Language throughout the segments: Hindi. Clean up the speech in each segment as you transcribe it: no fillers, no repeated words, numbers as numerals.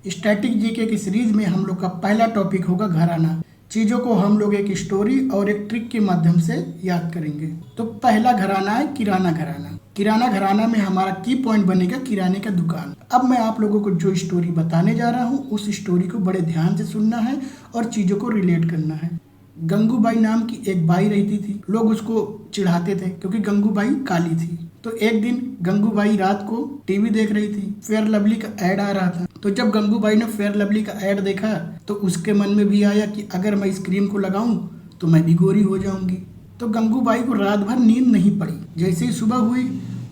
स्टैटिक जीके की सीरीज में हम लोग का पहला टॉपिक होगा घराना। चीज़ों को हम लोग एक स्टोरी और एक ट्रिक के माध्यम से याद करेंगे। तो पहला घराना है किराना घराना। किराना घराना में हमारा की पॉइंट बनेगा किराने का दुकान। अब मैं आप लोगों को जो स्टोरी बताने जा रहा हूँ उस स्टोरी को बड़े ध्यान से सुनना है और चीज़ों को रिलेट करना है। गंगूबाई नाम की एक बाई रहती थी। लोग उसको चिढ़ाते थे क्योंकि गंगूबाई काली थी। तो एक दिन गंगूबाई रात को टीवी देख रही थी। फेयर लवली का ऐड आ रहा था। तो जब गंगूबाई ने फेयर लवली का ऐड देखा तो उसके मन में भी आया कि अगर मैं इस क्रीम को लगाऊं तो मैं भी गोरी हो जाऊंगी। तो गंगूबाई को रात भर नींद नहीं पड़ी। जैसे ही सुबह हुई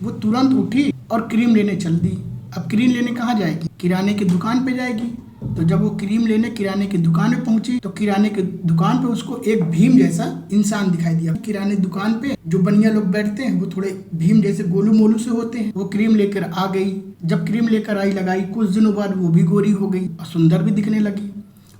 वो तुरंत उठी और क्रीम लेने चल दी। अब क्रीम लेने कहाँ जाएगी? किराने की दुकान पे जाएगी। तो जब वो क्रीम लेने किराने की दुकान पे पहुंची तो किराने की दुकान पे उसको एक भीम जैसा इंसान दिखाई दिया। किराने दुकान पे जो बनिया लोग बैठते हैं वो थोड़े भीम जैसे गोलू मोलू से होते हैं। वो क्रीम लेकर आ गई। जब क्रीम लेकर आई लगाई, कुछ दिनों बाद वो भी गोरी हो गई और सुंदर भी दिखने लगी।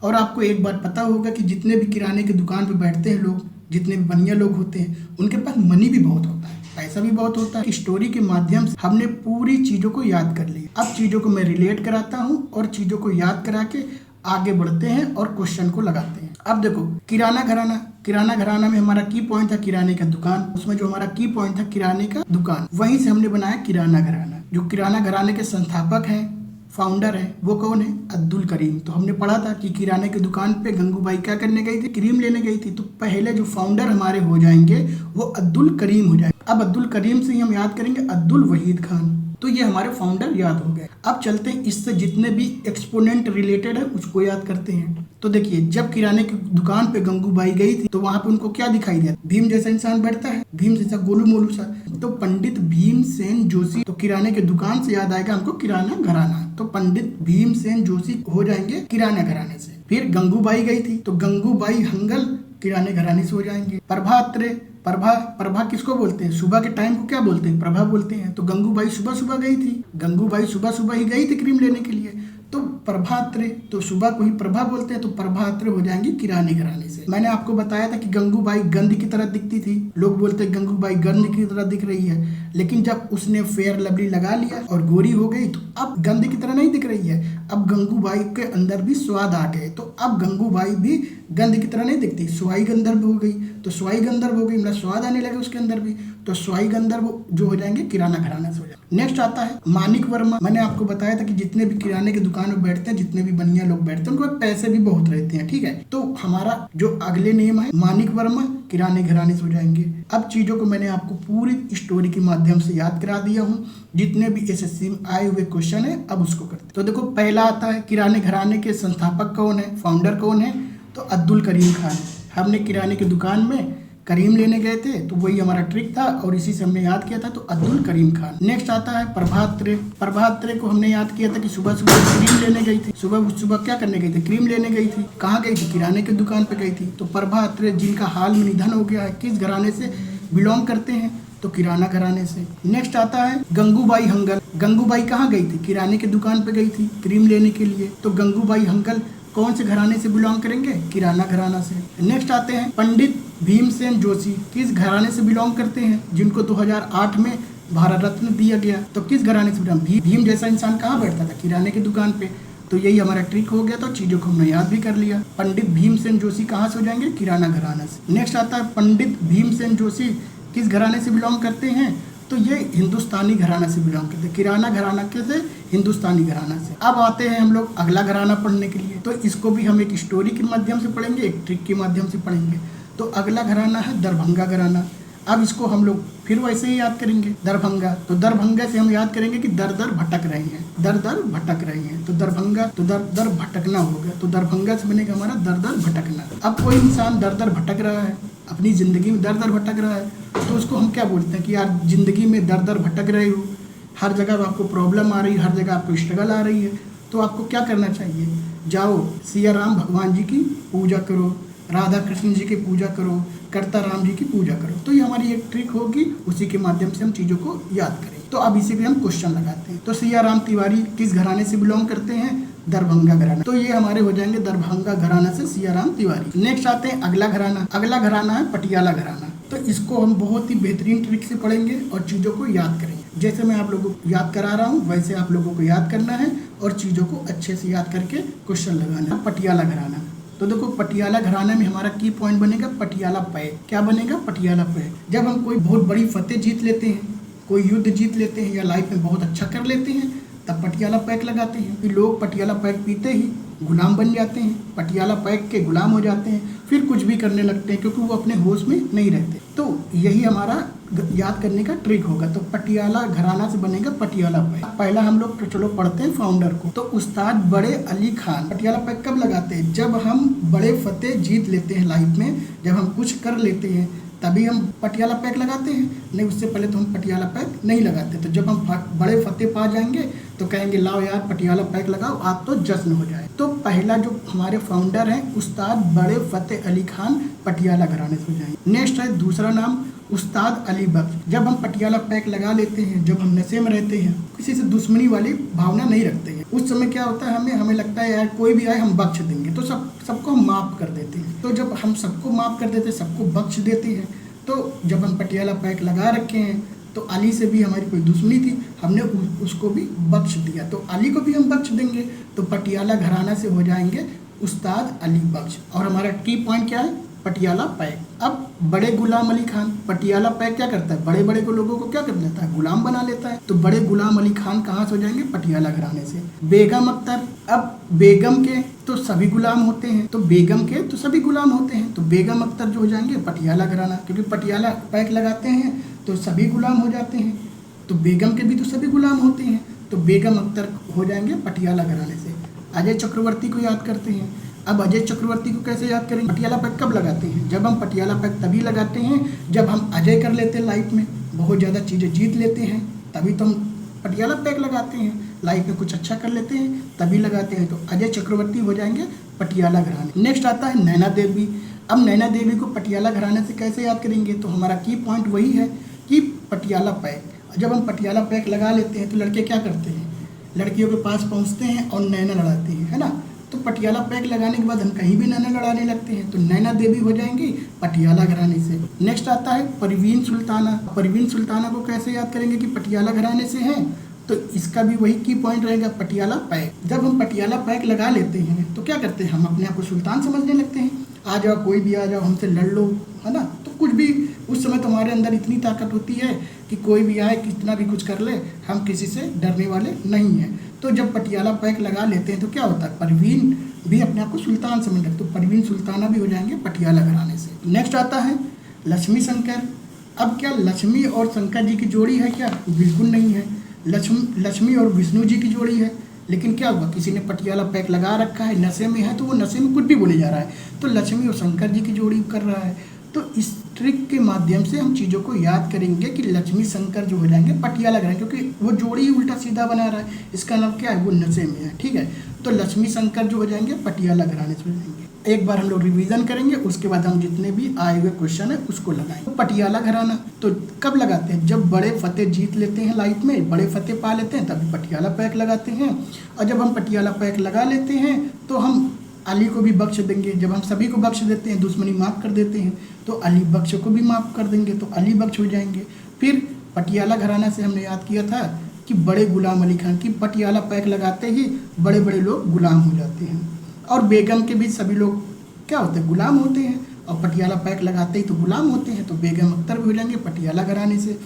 और आपको एक बात पता होगा कि जितने भी किराने की दुकान पे बैठते हैं लोग, जितने भी बनिया लोग होते हैं, उनके पास मनी भी बहुत होता है, पैसा भी बहुत होता है। स्टोरी के माध्यम से हमने पूरी चीजों को याद कर लिया। अब चीजों को मैं रिलेट कराता हूँ और चीजों को याद करा के आगे बढ़ते हैं और क्वेश्चन को लगाते हैं। अब देखो किराना घराना। किराना घराना में हमारा की पॉइंट था किराने का दुकान। उसमें जो हमारा की पॉइंट था किराने का दुकान, वहीं से हमने बनाया किराना घराना। जो किराना घराने के संस्थापक हैं, फाउंडर है, वो कौन है? अब्दुल करीम। तो हमने पढ़ा था कि किराने की दुकान पे गंगूबाई क्या करने गई थी? क्रीम लेने गई थी। तो पहले जो फाउंडर हमारे हो जाएंगे वो अब्दुल करीम हो जाएंगे। अब अब्दुल करीम से ही हम याद करेंगे अब्दुल वहीद खान। तो ये हमारे फाउंडर याद हो गए। अब चलते हैं इससे जितने भी एक्सपोनेंट रिलेटेड है उसको याद करते हैं। तो देखिए जब किराने की दुकान पे गंगूबाई गई थी तो वहां पे उनको क्या दिखाई दिया? भीम जैसा इंसान बैठता है, भीम जैसा गोलू मोलू सा। तो पंडित भीमसेन जोशी। तो किराने की दुकान से याद आएगा हमको किराना घराना। तो पंडित भीमसेन जोशी हो जाएंगे किराना घराने से। फिर गंगूबाई गई थी तो गंगूबाई हंगल किराने घराने से हो जाएंगे। प्रभा किसको बोलते हैं? सुबह के टाइम को क्या बोलते हैं? प्रभा बोलते हैं। तो गंगूबाई सुबह सुबह गई थी। गंगूबाई सुबह सुबह ही गई थी क्रीम लेने के लिए। तो प्रभात्रे, तो सुबह को ही प्रभा बोलते हैं। तो प्रभात्रे हो जाएंगी किराने घराने से। मैंने आपको बताया था कि गंगूबाई गंध की तरह दिखती थी। लोग बोलते हैं गंगूबाई गंध की तरह दिख रही है, लेकिन जब उसने फेयर लवली लगा लिया और गोरी हो गई तो अब गंध की तरह नहीं दिख रही है। अब गंगूबाई के अंदर भी स्वाद आ गए। तो अब गंगूबाई भी गंध की तरह नहीं दिखती, स्वाई गंधर्व हो गई। तो स्वाई गंधर्व हो गई, मतलब स्वाद आने लगे उसके अंदर भी। तो स्वाई गंधर्व जो हो जाएंगे किराना घराना से हो जाएंगे। नेक्स्ट आता है मानिक वर्मा। मैंने आपको बताया था कि जितने भी किराने की दुकान में बैठते हैं, जितने भी बनिया लोग बैठते हैं, उनको पैसे भी बहुत रहते हैं, ठीक है। तो हमारा जो अगले नेम है मानिक वर्मा, किराने घराने से हो जाएंगे। अब चीजों को मैंने आपको पूरी स्टोरी के माध्यम से याद करा दिया हूँ। जितने भी एसएससी में आए हुए क्वेश्चन है अब उसको करते। तो देखो पहला आता है किराने घराने के संस्थापक कौन है, फाउंडर कौन है? तो अब्दुल करीम खान। हमने किराने की दुकान में करीम लेने गए थे तो वही हमारा ट्रिक था और इसी से हमने याद किया था। तो अब्दुल करीम खान। नेक्स्ट आता है प्रभात्रे। प्रभात्रे को हमने याद किया था कि सुबह सुबह क्रीम लेने गई थी। सुबह सुबह क्या करने गई थी? क्रीम लेने गई थी। कहाँ गई थी? किराने की दुकान पे गई थी। तो प्रभात्रे जिनका हाल में निधन हो गया है, किस घराने से बिलोंग करते हैं? तो किराना घराने से। नेक्स्ट आता है गंगूबाई हंगल। गंगूबाई कहाँ गई थी? किराने की दुकान पे गई थी क्रीम लेने के लिए। तो गंगूबाई हंगल कौन से घराने से बिलोंग करेंगे? किराना घराना से। नेक्स्ट आते हैं पंडित भीमसेन जोशी। किस घराने से बिलोंग करते हैं? जिनको 2008 में भारत रत्न दिया गया। तो किस घराने से बिलोंग? भीम जैसा इंसान कहाँ बैठता था? किराने की दुकान पे। तो यही हमारा ट्रिक हो गया। तो चीजों को हमने याद भी कर लिया। पंडित भीमसेन जोशी कहाँ से हो जाएंगे? किराना घराना से। नेक्स्ट आता है पंडित भीमसेन जोशी किस घराने से बिलोंग करते हैं? तो ये हिंदुस्तानी घराना से बिलोंग करते हैं। किराना घराना के से हिंदुस्तानी घराना से। अब आते हैं हम लोग अगला घराना पढ़ने के लिए। तो इसको भी हम एक स्टोरी के माध्यम से पढ़ेंगे, एक ट्रिक के माध्यम से पढ़ेंगे। तो अगला घराना है दरभंगा घराना। अब इसको हम लोग फिर वैसे ही याद करेंगे दरभंगा। तो दरभंगा से हम याद करेंगे कि दर दर भटक रहे हैं, दर दर भटक रहे हैं। तो दरभंगा, तो दर दर भटकना हो गया। तो दरभंगा से बनेगा हमारा दर दर भटकना। अब कोई इंसान दर दर भटक रहा है, अपनी जिंदगी में दर दर भटक रहा है, तो उसको हम क्या बोलते हैं कि यार जिंदगी में दर दर भटक रहे हो, हर जगह आपको प्रॉब्लम आ रही है, हर जगह आपको स्ट्रगल आ रही है। तो आपको क्या करना चाहिए? जाओ सिया राम भगवान जी की पूजा करो, राधा कृष्ण जी की पूजा करो, कर्ता राम जी की पूजा करो। तो ये हमारी एक ट्रिक होगी, उसी के माध्यम से हम चीज़ों को याद करें। तो अब इसी पे हम क्वेश्चन लगाते हैं। तो सिया राम तिवारी किस घराने से बिलोंग करते हैं? दरभंगा घराना। तो ये हमारे हो जाएंगे दरभंगा घराना से सिया राम तिवारी। नेक्स्ट आते हैं अगला घराना। अगला घराना है पटियाला घराना। तो इसको हम बहुत ही बेहतरीन ट्रिक से पढ़ेंगे और चीज़ों को याद करेंगे। जैसे मैं आप लोगों को याद करा रहा हूँ वैसे आप लोगों को याद करना है और चीज़ों को अच्छे से याद करके क्वेश्चन लगाना है। पटियाला घराना, तो देखो पटियाला घराने में हमारा की पॉइंट बनेगा पटियाला पैक। क्या बनेगा? पटियाला पैक। जब हम कोई बहुत बड़ी फतेह जीत लेते हैं, कोई युद्ध जीत लेते हैं या लाइफ में बहुत अच्छा कर लेते हैं, तब पटियाला पैक लगाते हैं। फिर लोग पटियाला पैक पीते ही गुलाम बन जाते हैं, पटियाला पैक के गुलाम हो जाते हैं, फिर कुछ भी करने लगते हैं क्योंकि वो अपने होश में नहीं रहते। तो यही हमारा याद करने का ट्रिक होगा। तो पटियाला घराना से बनेगा पटियाला पैक। पहला हम लोग तो चलो पढ़ते हैं फाउंडर को। तो उस्ताद बड़े अली खान पटियाला पैक कब लगाते हैं? जब हम बड़े फतेह जीत लेते हैं लाइफ में, जब हम कुछ कर लेते हैं तभी हम पटियाला पैक लगाते हैं, नहीं उससे पहले तो हम पटियाला पैक नहीं लगाते। तो जब हम बड़े फतेह पा जाएंगे तो कहेंगे लाओ यार पटियाला पैक लगाओ, आप तो जश्न हो जाए। तो पहला जो हमारे फाउंडर हैं उस्ताद बड़े फतेह अली खान पटियाला घराने से हो जाएंगे। नेक्स्ट है दूसरा नाम उस्ताद अली बख्श। जब हम पटियाला पैक लगा लेते हैं, जब हम नशे में रहते हैं, किसी से दुश्मनी वाली भावना नहीं रखते हैं, उस समय क्या होता है हमें लगता है यार कोई भी आए हम बख्श देंगे, तो सबको हम माफ़ कर देते हैं। तो जब हम सबको माफ़ कर देते हैं, सबको बख्श देते हैं, तो जब हम पटियाला पैक लगा रखे हैं तो अली से भी हमारी कोई दुश्मनी थी, हमने उसको भी बख्श दिया, तो अली को भी हम बख्श देंगे। तो पटियाला घराना से हो जाएंगे उस्ताद अली बख्श। और हमारा की पॉइंट क्या है? पटियाला पैक। अब बड़े गुलाम अली खान, पटियाला पैक क्या करता है? बड़े बड़े को लोगों को क्या कर लेता है? गुलाम बना लेता है। तो बड़े गुलाम अली खान कहाँ से हो जाएंगे? पटियाला घराने से। बेगम अख्तर, अब बेगम के तो सभी गुलाम होते हैं, तो बेगम के तो सभी गुलाम होते हैं, तो बेगम अख्तर जो हो जाएंगे पटियाला घराना, क्योंकि पटियाला पैक लगाते हैं तो सभी गुलाम हो जाते हैं। तो बेगम के भी तो सभी गुलाम होते हैं, तो बेगम अख्तर हो जाएंगे पटियाला घराने से। अजय चक्रवर्ती को याद करते हैं। अब अजय चक्रवर्ती को कैसे याद करेंगे? पटियाला पैक कब लगाते हैं? जब हम पटियाला पैक तभी लगाते हैं जब हम अजय कर लेते हैं, लाइफ में बहुत ज़्यादा चीज़ें जीत लेते हैं, तभी तो हम पटियाला पैक लगाते हैं। लाइफ में कुछ अच्छा कर लेते हैं तभी लगाते हैं। तो अजय चक्रवर्ती हो जाएंगे पटियाला घराने। नेक्स्ट आता है नैना देवी। अब नैना देवी को पटियाला घराने से कैसे याद करेंगे? तो हमारा की पॉइंट वही है कि पटियाला पैक। जब हम पटियाला पैक लगा लेते हैं तो लड़के क्या करते हैं? लड़कियों के पास पहुंचते हैं और नैना लड़ाते हैं, है ना। तो पटियाला पैक लगाने के बाद हम कहीं भी नैना लड़ाने लगते हैं, तो नैना देवी हो जाएंगी पटियाला घराने से। नेक्स्ट आता है परवीन सुल्ताना। परवीन सुल्ताना को कैसे याद करेंगे कि पटियाला घराने से हैं? तो इसका भी वही की पॉइंट रहेगा पटियाला पैक। जब हम पटियाला पैक लगा लेते हैं तो क्या करते हैं? हम अपने आप को सुल्तान समझने लगते हैं। आ जाओ, कोई भी आ जाओ, हमसे लड़ लो, है ना। तो कुछ भी उस समय तुम्हारे अंदर इतनी ताकत होती है कि कोई भी आए कितना भी कुछ कर ले, हम किसी से डरने वाले नहीं हैं। तो जब पटियाला पैक लगा लेते हैं तो क्या होता है? परवीन भी अपने आप को सुल्तान समझ लगते, तो परवीन सुल्ताना भी हो जाएंगे पटियाला घराने से। नेक्स्ट आता है लक्ष्मी शंकर। अब क्या लक्ष्मी और शंकर जी की जोड़ी है क्या? बिल्कुल नहीं है। लक्ष्मी और विष्णु जी की जोड़ी है, लेकिन क्या हुआ? किसी ने पटियाला पैक लगा रखा है, नशे में है, तो वो नशे में कुछ भी बोले जा रहा है, तो लक्ष्मी और शंकर जी की जोड़ी कर रहा है। तो इस ट्रिक के माध्यम से हम चीज़ों को याद करेंगे कि लक्ष्मी शंकर जो हो जाएंगे पटियाला घराने, क्योंकि वो जोड़ी उल्टा सीधा बना रहा है, इसका नाम क्या है? वो नशे में है, ठीक है। तो लक्ष्मी शंकर जो हो जाएंगे पटियाला घराने से हो जाएंगे। एक बार हम लोग रिवीजन करेंगे, उसके बाद हम जितने भी आए हुए क्वेश्चन है उसको लगाएंगे। तो पटियाला घराना तो कब लगाते हैं? जब बड़े फतेह जीत लेते हैं लाइफ में, बड़े फतेह पा लेते हैं, तभी पटियाला पैक लगाते हैं। और जब हम पटियाला पैक लगा लेते हैं तो हम अली को भी बख्श देंगे। जब हम सभी को बख्श देते हैं, दुश्मनी माफ़ कर देते हैं, तो अली बख्श को भी माफ़ कर देंगे, तो अली बख्श हो जाएंगे। फिर पटियाला घराना से हमने याद किया था कि बड़े गुलाम अली खान की पटियाला पैक लगाते ही बड़े बड़े लोग गुलाम हो जाते हैं। और बेगम के भी सभी लोग क्या होते हैं? गुलाम होते हैं, और पटियाला पैक लगाते ही तो गुलाम होते हैं, तो बेगम अख्तर भी हो जाएंगे पटियाला घराने से।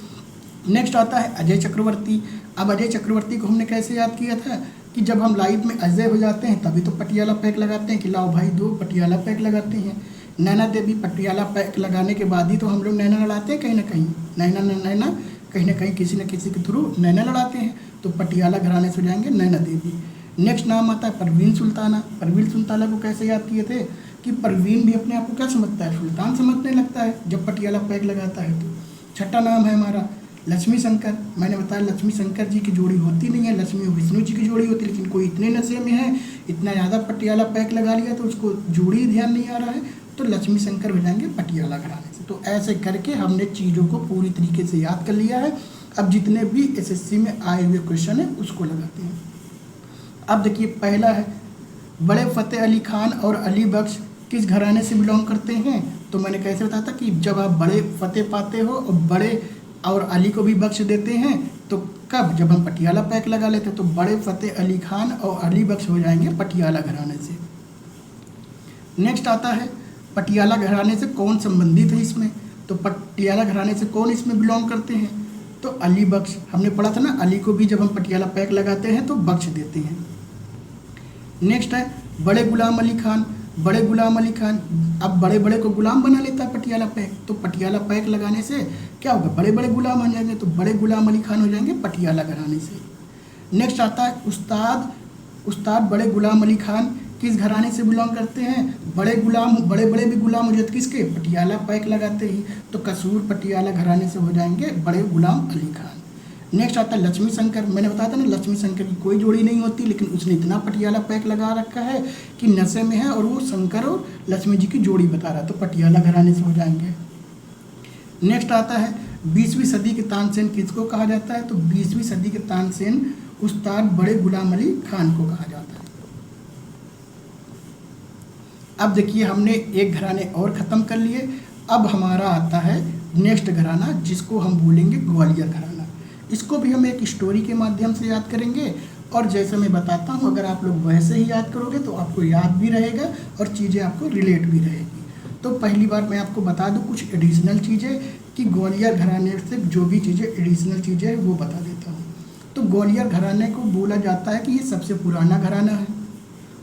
नेक्स्ट आता है अजय चक्रवर्ती। अब अजय चक्रवर्ती को हमने कैसे याद किया था कि जब हम लाइफ में अजय हो जाते हैं तभी तो पटियाला पैक लगाते हैं कि लाओ भाई दो पटियाला पैक लगाते हैं। नैना देवी पटियाला पैक लगाने के बाद ही तो हम लोग नैना लड़ाते हैं, कहीं ना कहीं नैना कहीं ना कहीं किसी न किसी के थ्रू नैना लड़ाते हैं, तो पटियाला घराने से हो जाएंगे नैना देवी। नेक्स्ट नाम आता है परवीन सुल्ताना। परवीन सुल्ताना को कैसे याद किए थे कि परवीन भी अपने आप को क्या समझता है? सुल्तान समझने लगता है जब पटियाला पैक लगाता है। तो छठा नाम है हमारा लक्ष्मी शंकर। मैंने बताया लक्ष्मी शंकर जी की जोड़ी होती नहीं है, लक्ष्मी और विष्णु जी की जोड़ी होती है, लेकिन कोई इतने नशे में है, इतना ज़्यादा पटियाला पैक लगा लिया तो उसको जोड़ी ध्यान नहीं आ रहा है, तो लक्ष्मी शंकर हो जाएंगे पटियाला घराने से। तो ऐसे करके हमने चीज़ों को पूरी तरीके से याद कर लिया है। अब जितने भी एसएससी में आए हुए क्वेश्चन है उसको लगाते हैं। अब देखिए पहला है बड़े फतेह अली खान और अली बख्श किस घराने से बिलोंग करते हैं? तो मैंने कैसे बताया था कि जब आप बड़े फतेह पाते हो और बड़े और अली को भी बख्श देते हैं। तो कब? जब हम पटियाला पैक लगा लेते हैं। तो बड़े फतेह अली खान और अली बख्श हो जाएंगे पटियाला घराने से। नेक्स्ट आता है पटियाला घराने से कौन संबंधित है इसमें। तो पटियाला घराने से कौन इसमें बिलोंग करते हैं? तो अली बख्श। हमने पढ़ा था ना, अली को भी जब हम पटियाला पैक लगाते हैं तो बख्श देते हैं। नेक्स्ट है बड़े गुलाम अली खान। बड़े गुलाम अली खान, अब बड़े बड़े को गुलाम बना लेता है पटियाला पैक। तो पटियाला पैक लगाने से क्या होगा? बड़े बड़े गुलाम हो जाएंगे। तो बड़े गुलाम अली खान हो जाएंगे पटियाला घराने से। नेक्स्ट आता है उस्ताद। उस्ताद बड़े गुलाम अली खान किस घराने से बिलोंग करते हैं? बड़े बड़े भी गुलाम हो जाते किसके? पटियाला पैक लगाते ही। तो कसूर पटियाला घराने से हो जाएंगे बड़े गुलाम अली खान। नेक्स्ट आता है लक्ष्मी शंकर। मैंने बताया था ना, लक्ष्मी शंकर की कोई जोड़ी नहीं होती, लेकिन उसने इतना पटियाला पैक लगा रखा है कि नशे में है, और वो शंकर और लक्ष्मी जी की जोड़ी बता रहा है। तो पटियाला घराने से हो जाएंगे। नेक्स्ट आता है 20वीं सदी के तानसेन किसको कहा जाता है? तो 20वीं सदी के तानसेन उस्ताद बड़े गुलाम अली खान को कहा जाता है। अब देखिए हमने एक घराने और ख़त्म कर लिए। अब हमारा आता है नेक्स्ट घराना, जिसको हम बोलेंगे ग्वालियर घराना। इसको भी हम एक स्टोरी के माध्यम से याद करेंगे, और जैसे मैं बताता हूँ अगर आप लोग वैसे ही याद करोगे तो आपको याद भी रहेगा और चीज़ें आपको रिलेट भी रहेगी। तो पहली बार मैं आपको बता दूँ कुछ एडिशनल चीज़ें कि ग्वालियर घराने से जो भी चीज़ें एडिशनल चीज़ें हैं वो बता देता हूँ। तो ग्वालियर घराने को बोला जाता है कि ये सबसे पुराना घराना है,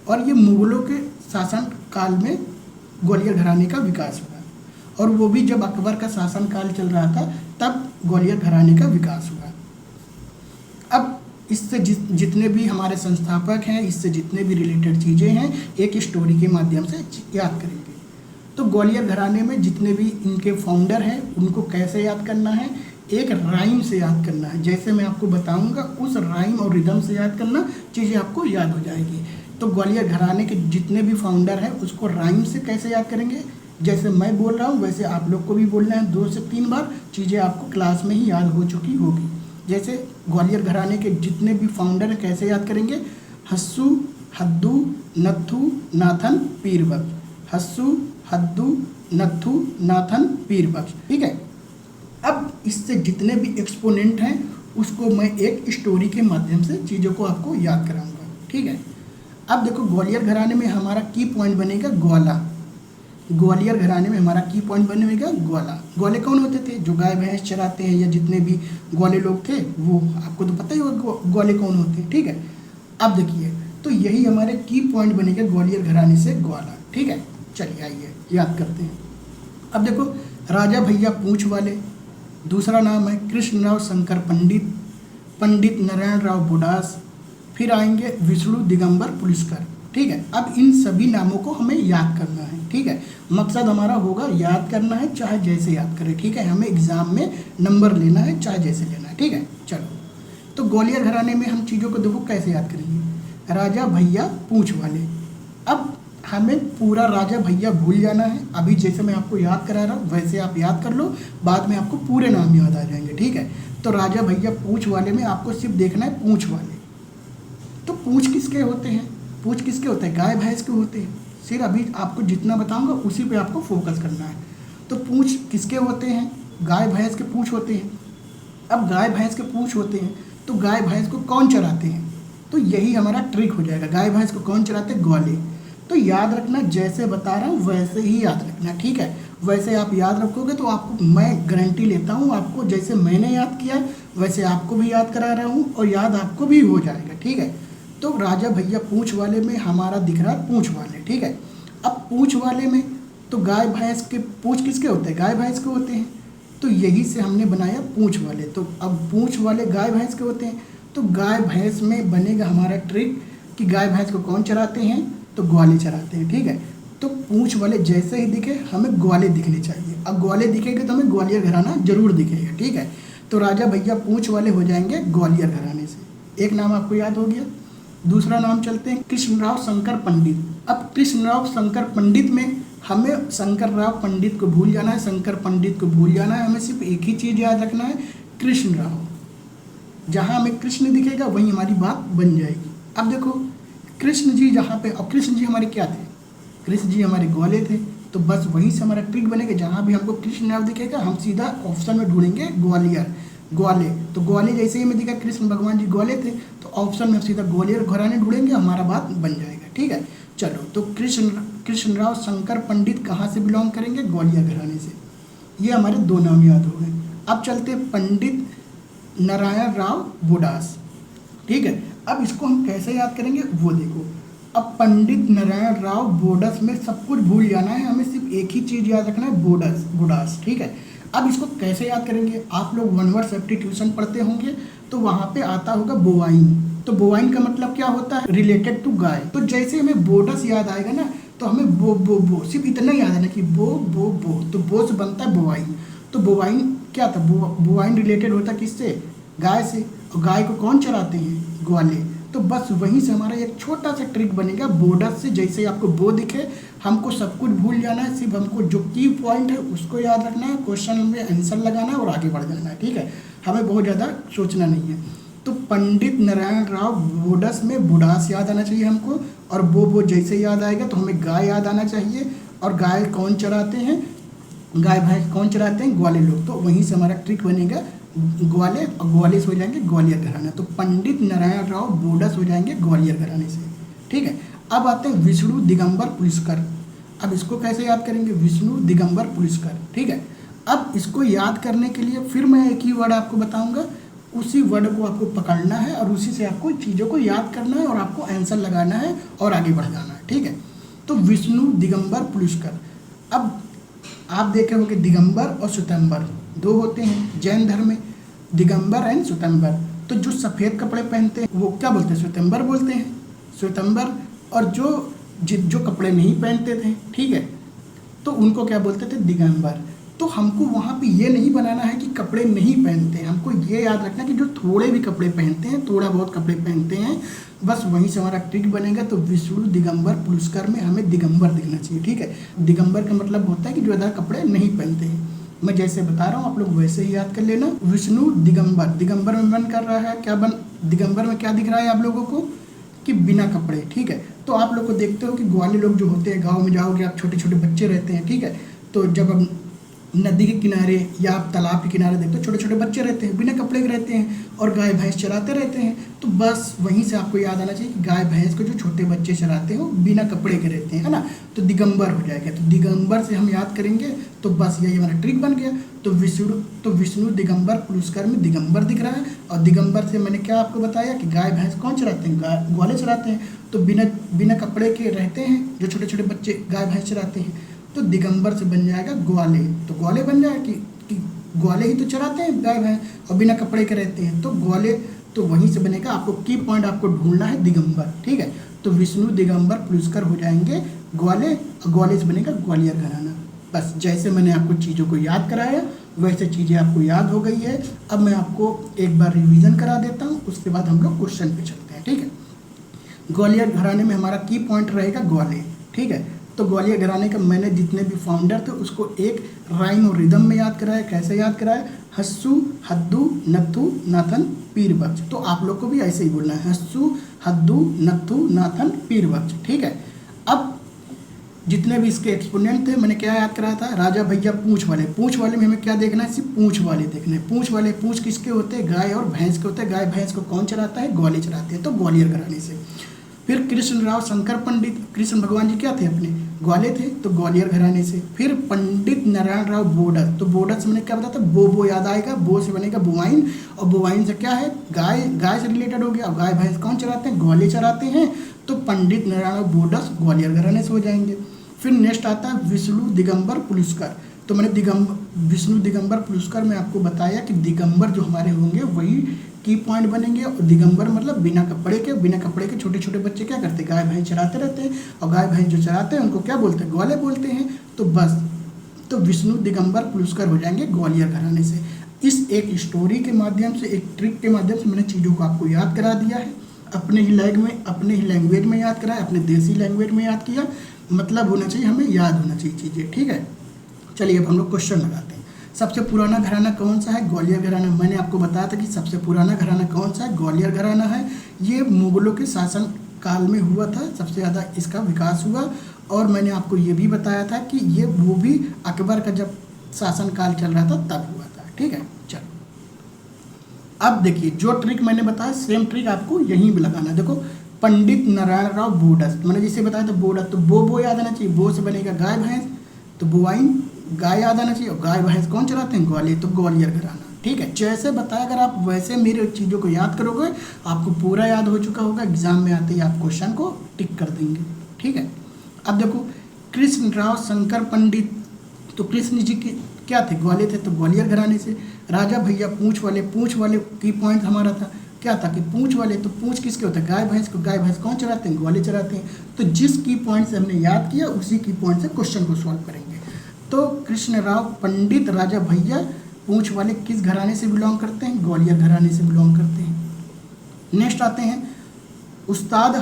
और ये मुग़लों के शासन काल में ग्वालियर घराने का विकास हुआ, और वो भी जब अकबर का शासन काल चल रहा था तब ग्वालियर घराने का विकास हुआ। अब इससे जितने भी हमारे संस्थापक हैं, इससे जितने भी रिलेटेड चीज़ें हैं, एक स्टोरी के माध्यम से याद करेंगे। तो ग्वालियर घराने में जितने भी इनके फाउंडर हैं उनको कैसे याद करना है? एक राइम से याद करना है। जैसे मैं आपको बताऊंगा उस राइम और रिदम से याद करना, चीज़ें आपको याद हो जाएगी। तो ग्वालियर घराने के जितने भी फाउंडर हैं उसको राइम से कैसे याद करेंगे? जैसे मैं बोल रहा हूँ वैसे आप लोग को भी बोलना है 2 से 3 बार। चीज़ें आपको क्लास में ही याद हो चुकी होगी। जैसे ग्वालियर घराने के जितने भी फाउंडर हैं कैसे याद करेंगे? हस्सू, हद्दू, नत्थू, नाथन, पीरबख्श। हस्सू, हद्दू, नत्थू, नाथन, पीरबख्श। ठीक है। अब इससे जितने भी एक्सपोनेंट हैं उसको मैं एक स्टोरी के माध्यम से चीज़ों को आपको याद कराऊंगा। ठीक है। अब देखो ग्वालियर घराने में हमारा की पॉइंट बनेगा ग्वाला। ग्वालियर घराने में हमारा की पॉइंट बनेगा ग्वाला। ग्वाले कौन होते थे? जो गाय भैंस चराते हैं, या जितने भी ग्वाले लोग थे वो आपको तो पता ही होगा ग्वाले कौन होते हैं। ठीक है। अब देखिए तो यही हमारे की पॉइंट बनेगा ग्वालियर घराने से ग्वाला। ठीक है। चलिए आइए याद करते हैं। अब देखो राजा भैया पूंछ वाले, दूसरा नाम है कृष्णराव शंकर पंडित, पंडित नारायण राव बुडास, फिर आएंगे विष्णु दिगंबर पुलिसकर। ठीक है। अब इन सभी नामों को हमें याद करना है। ठीक है। मकसद हमारा होगा याद करना है, चाहे जैसे याद करें। ठीक है। हमें एग्जाम में नंबर लेना है, चाहे जैसे लेना है। ठीक है। चलो तो ग्वालियर घराने में हम चीज़ों को देखो कैसे याद करेंगे। राजा भैया पूंछ वाले। अब हमें पूरा राजा भैया भूल जाना है। अभी जैसे मैं आपको याद करा रहा हूँ वैसे आप याद कर लो, बाद में आपको पूरे नाम याद आ जाएंगे। ठीक है। तो राजा भैया पूंछ वाले में आपको सिर्फ देखना है पूंछ वाले। तो पूंछ किसके होते हैं? पूंछ किसके होते हैं? गाय भैंस के होते हैं। सिर्फ अभी आपको जितना बताऊंगा उसी पे आपको फोकस करना है। तो पूंछ किसके होते हैं? गाय भैंस के पूंछ होते हैं। अब गाय भैंस के पूंछ होते हैं तो गाय भैंस को कौन चराते हैं? तो यही हमारा ट्रिक हो जाएगा। गाय भैंस को कौन चराते हैं? ग्वाले। तो याद रखना, जैसे बता रहा हूँ वैसे ही याद रखना। ठीक है। वैसे आप याद रखोगे तो आपको मैं गारंटी लेता हूँ, आपको जैसे मैंने याद किया वैसे आपको भी याद करा रहा हूँ, और याद आपको भी हो जाएगा। ठीक है। तो राजा भैया पूंछ वाले में हमारा दिख रहा है पूंछ वाले। ठीक है। अब पूंछ वाले में तो गाय भैंस के पूंछ किसके होते हैं? गाय भैंस के होते हैं। तो यही से हमने बनाया पूंछ वाले। तो अब पूंछ वाले गाय भैंस के होते हैं, तो गाय भैंस में बनेगा हमारा ट्रिक कि गाय भैंस को कौन चराते हैं? तो ग्वाले चराते हैं। ठीक है। तो पूंछ वाले जैसे ही दिखे हमें ग्वाले दिखने चाहिए। अब ग्वाले दिखेंगे तो हमें ग्वालियर घराना जरूर दिखेगा। ठीक है। तो राजा भैया पूंछ वाले हो जाएंगे ग्वालियर घराने से। एक नाम आपको याद हो गया। दूसरा नाम चलते हैं कृष्णराव शंकर पंडित। अब कृष्णराव शंकर पंडित में हमें शंकर राव पंडित को भूल जाना है, शंकर पंडित को भूल जाना है। हमें सिर्फ एक ही चीज़ याद रखना है, कृष्णराव। जहाँ हमें कृष्ण दिखेगा वहीं हमारी बात बन जाएगी। अब देखो कृष्ण जी जहाँ पे, अब कृष्ण जी हमारे क्या थे? कृष्ण जी हमारे ग्वाले थे। तो बस वहीं से हमारा ट्रिक बनेगा। जहाँ भी हमको कृष्ण राव दिखेगा हम सीधा ऑप्शन में ढूंढेंगे ग्वालियर, ग्वाले। तो ग्वाले जैसे ही हमें दिखा कृष्ण भगवान जी ग्वाले थे, तो ऑप्शन में सीधा ग्वालियर घराने ढूंढेंगे, हमारा बात बन जाएगा। ठीक है, चलो। तो कृष्ण राव शंकर पंडित कहाँ से बिलोंग करेंगे? ग्वालियर घराने से। ये हमारे 2 नाम याद हो गए। अब चलते पंडित नारायण राव बोडास। ठीक है, अब इसको हम कैसे याद करेंगे वो देखो। अब पंडित नारायण राव बोडस में सब कुछ भूल जाना है, हमें सिर्फ एक ही चीज़ याद रखना है, बोडस, बोडास। ठीक है, अब इसको कैसे याद करेंगे? आप लोग 1 वर्ड सेफ्टी ट्यूशन पढ़ते होंगे, तो वहाँ पे आता होगा बोवाइन। तो बोवाइन का मतलब क्या होता है? रिलेटेड टू गाय। तो जैसे हमें बोडस याद आएगा ना, तो हमें बो सिर्फ इतना याद है ना कि बो, तो बो से बनता है बोवाइन। तो बोवाइन क्या था? बोवाइन रिलेटेड होता किससे? गाय से। और गाय को कौन चराते हैं? ग्वाले। तो बस वहीं से हमारा एक छोटा सा ट्रिक बनेगा बोडस से। जैसे ही आपको बो दिखे, हमको सब कुछ भूल जाना है, सिर्फ हमको जो की पॉइंट है उसको याद रखना है, क्वेश्चन में आंसर लगाना है और आगे बढ़ जाना है। ठीक है, हमें बहुत ज़्यादा सोचना नहीं है। तो पंडित नारायण राव बोडस में बुडास याद आना चाहिए हमको, और बो जैसे याद आएगा तो हमें गाय याद आना चाहिए। और गाय कौन चराते हैं? गाय भैंस कौन चराते हैं? ग्वाले लोग। तो वहीं से हमारा ट्रिक बनेगा ग्वाले, और ग्वाले से हो जाएंगे ग्वालियर घराना। तो पंडित नारायण राव बोडस हो जाएंगे ग्वालियर घराने से। ठीक है, अब आते हैं विष्णु दिगंबर पुलिस्कर। अब इसको कैसे याद करेंगे? विष्णु दिगंबर पुलिस्कर। ठीक है, अब इसको याद करने के लिए फिर मैं एक ही वर्ड आपको बताऊंगा, उसी वर्ड को आपको पकड़ना है और उसी से आपको चीज़ों को याद करना है और आपको आंसर लगाना है और आगे बढ़ जाना है। ठीक है, तो विष्णु दिगंबर पुलिस्कर। अब आप देखे होंगे दिगंबर और श्वेतांबर 2 होते हैं जैन धर्म में, दिगंबर एंड श्वेतांबर। तो जो सफ़ेद कपड़े पहनते हैं वो क्या बोलते हैं? श्वेतांबर बोलते हैं, श्वेतांबर। और जो कपड़े नहीं पहनते थे, ठीक है, तो उनको क्या बोलते थे? दिगंबर। तो हमको वहाँ पे ये नहीं बनाना है कि कपड़े नहीं पहनते हैं, हमको ये याद रखना है कि जो थोड़े भी कपड़े पहनते हैं, थोड़ा बहुत कपड़े पहनते हैं, बस वहीं से हमारा ट्रिक बनेगा। तो विष्णु दिगंबर पुलिस्कर में हमें दिगंबर दिखना चाहिए। ठीक है, दिगंबर का मतलब होता है कि जो ज़्यादा कपड़े नहीं पहनते हैं। मैं जैसे बता रहा हूँ आप लोग वैसे ही याद कर लेना। विष्णु दिगंबर, दिगंबर में बन कर रहा है क्या? दिगंबर में क्या दिख रहा है आप लोगों को? कि बिना कपड़े। ठीक है, तो आप लोग को देखते हो कि ग्वाले लोग जो होते हैं, गाँव में जाओगे आप, छोटे छोटे बच्चे रहते हैं। ठीक है, तो जब हम नदी के किनारे या आप तालाब के किनारे देखते हो, छोटे छोटे बच्चे रहते हैं, बिना कपड़े के रहते हैं और गाय भैंस चराते रहते हैं। तो बस वहीं से आपको याद आना चाहिए कि गाय भैंस को जो छोटे बच्चे चराते हो बिना कपड़े के रहते हैं, है ना। तो दिगंबर हो जाएगा। तो दिगंबर से हम याद करेंगे, तो बस यही हमारा ट्रिक बन गया। तो विष्णु दिगंबर पुलिस्कर में दिगंबर दिख रहा है। और दिगंबर से मैंने क्या आपको बताया कि गाय भैंस कौन चराते हैं? ग्वाले चराते हैं। तो बिना कपड़े के रहते हैं जो छोटे छोटे बच्चे गाय भैंस चराते हैं। तो दिगंबर से बन जाएगा ग्वाले। तो ग्वाले बन जाएगा कि ग्वाले ही तो चराते हैं गाय भैंस और बिना कपड़े के रहते हैं, तो ग्वाले। तो वहीं से बनेगा, आपको की पॉइंट आपको ढूंढना है दिगंबर। ठीक है, तो विष्णु दिगंबर पुलिस्कर हो जाएंगे ग्वाले, और ग्वाले से बनेगा ग्वालियर घराना। बस जैसे मैंने आपको चीज़ों को याद कराया वैसे चीज़ें आपको याद हो गई है। अब मैं आपको एक बार रिवीजन करा देता हूँ, उसके बाद हम लोग क्वेश्चन पे चलते हैं। ठीक है, ग्वालियर घराने में हमारा की पॉइंट रहेगा ग्वाले। ठीक है, तो ग्वालियर घराने का मैंने जितने भी फाउंडर थे उसको एक राइम और रिदम में याद कराया। कैसे याद कराया? हस्सू, हद्दू, नत्थू, नाथन, पीर बख्श। तो आप लोग को भी ऐसे ही बोलना है, हस्सू, हद्दू, नत्थू, नाथन, पीर बख्श। ठीक है, अब जितने भी इसके एक्सपोनेंट थे मैंने क्या याद कराया था? राजा भैया पूंछ वाले। पूंछ वाले में हमें क्या देखना है? सिर्फ पूंछ वाले देखना है। पूंछ वाले, पूंछ किसके होते हैं? गाय और भैंस के होते हैं। गाय भैंस को कौन चराता है? ग्वाले चराते हैं। तो ग्वालियर घराने से। फिर कृष्ण राव शंकर पंडित, कृष्ण भगवान जी क्या थे? अपने ग्वाले थे, तो ग्वालियर घराने से। फिर पंडित नारायण राव बोडस, तो बोडस मैंने क्या बताया था? बो याद आएगा, बो से बनेगा बोवाइन, और बोवाइन से क्या है? गाय से रिलेटेड हो गया। और गाय भैंस कौन चराते हैं? ग्वाले चराते हैं। तो पंडित नारायण राव बोडस ग्वालियर घराने से हो जाएंगे। फिर नेक्स्ट आता है विष्णु दिगंबर पुलिस्कर। तो मैंने विष्णु दिगंबर पुलिस्कर में आपको बताया कि दिगंबर जो हमारे होंगे वही की पॉइंट बनेंगे। और दिगंबर मतलब बिना कपड़े के छोटे छोटे बच्चे क्या करते हैं? गाय भैंस चराते रहते हैं, और गाय भैंस जो चराते हैं उनको क्या बोलते हैं? ग्वाले बोलते हैं। तो बस, तो विष्णु दिगंबर पुलिस्कर हो जाएंगे ग्वालियर घराने से। इस एक स्टोरी के माध्यम से, एक ट्रिक के माध्यम से मैंने चीज़ों को आपको याद करा दिया है। अपने ही लैंग्वेज में याद कराया, अपने देसी लैंग्वेज में याद किया। मतलब होना चाहिए, हमें याद होना चाहिए चीज़ें। ठीक है, चलिए अब हम लोग क्वेश्चन लगाते हैं। सबसे पुराना घराना कौन सा है? ग्वालियर घराना। मैंने आपको बताया था कि सबसे पुराना घराना कौन सा है? ग्वालियर घराना है। ये मुगलों के शासन काल में हुआ था, सबसे ज़्यादा इसका विकास हुआ। और मैंने आपको ये भी बताया था कि ये वो भी अकबर का जब शासनकाल चल रहा था तब हुआ था। ठीक है, चलो अब देखिए जो ट्रिक मैंने बताया सेम ट्रिक आपको यहीं भी लगाना है। देखो पंडित नारायण राव बोडस, मैंने जिसे बताया था बोडस, तो बो याद आना चाहिए, बो से बनेगा गाय भैंस, तो बोवाइन गाय याद आना चाहिए। और गाय भैंस कौन चलाते हैं? ग्वालियर, तो ग्वालियर घराना। ठीक है, जैसे बताया अगर आप वैसे मेरे चीज़ों को याद करोगे आपको पूरा याद हो चुका होगा, एग्जाम में आते ही आप क्वेश्चन को टिक कर देंगे। ठीक है, अब देखो कृष्णराव शंकर पंडित, तो कृष्ण जी के क्या थे? ग्वालियर थे, तो ग्वालियर घराने से। राजा भैया पूंछ वाले की पॉइंट हमारा था क्या था कि पूंछ वाले, तो पूंछ किसके होते हैं? गाय भैंस को। गाय भैंस कौन चराते हैं? ग्वालियर चराते हैं। तो जिस की पॉइंट से हमने याद किया उसी की पॉइंट से क्वेश्चन को सॉल्व करेंगे। तो कृष्णराव पंडित राजा भैया पूंछ वाले किस घराने से बिलोंग करते हैं? ग्वालियर घराने से बिलोंग करते हैं। नेक्स्ट आते हैं उस्ताद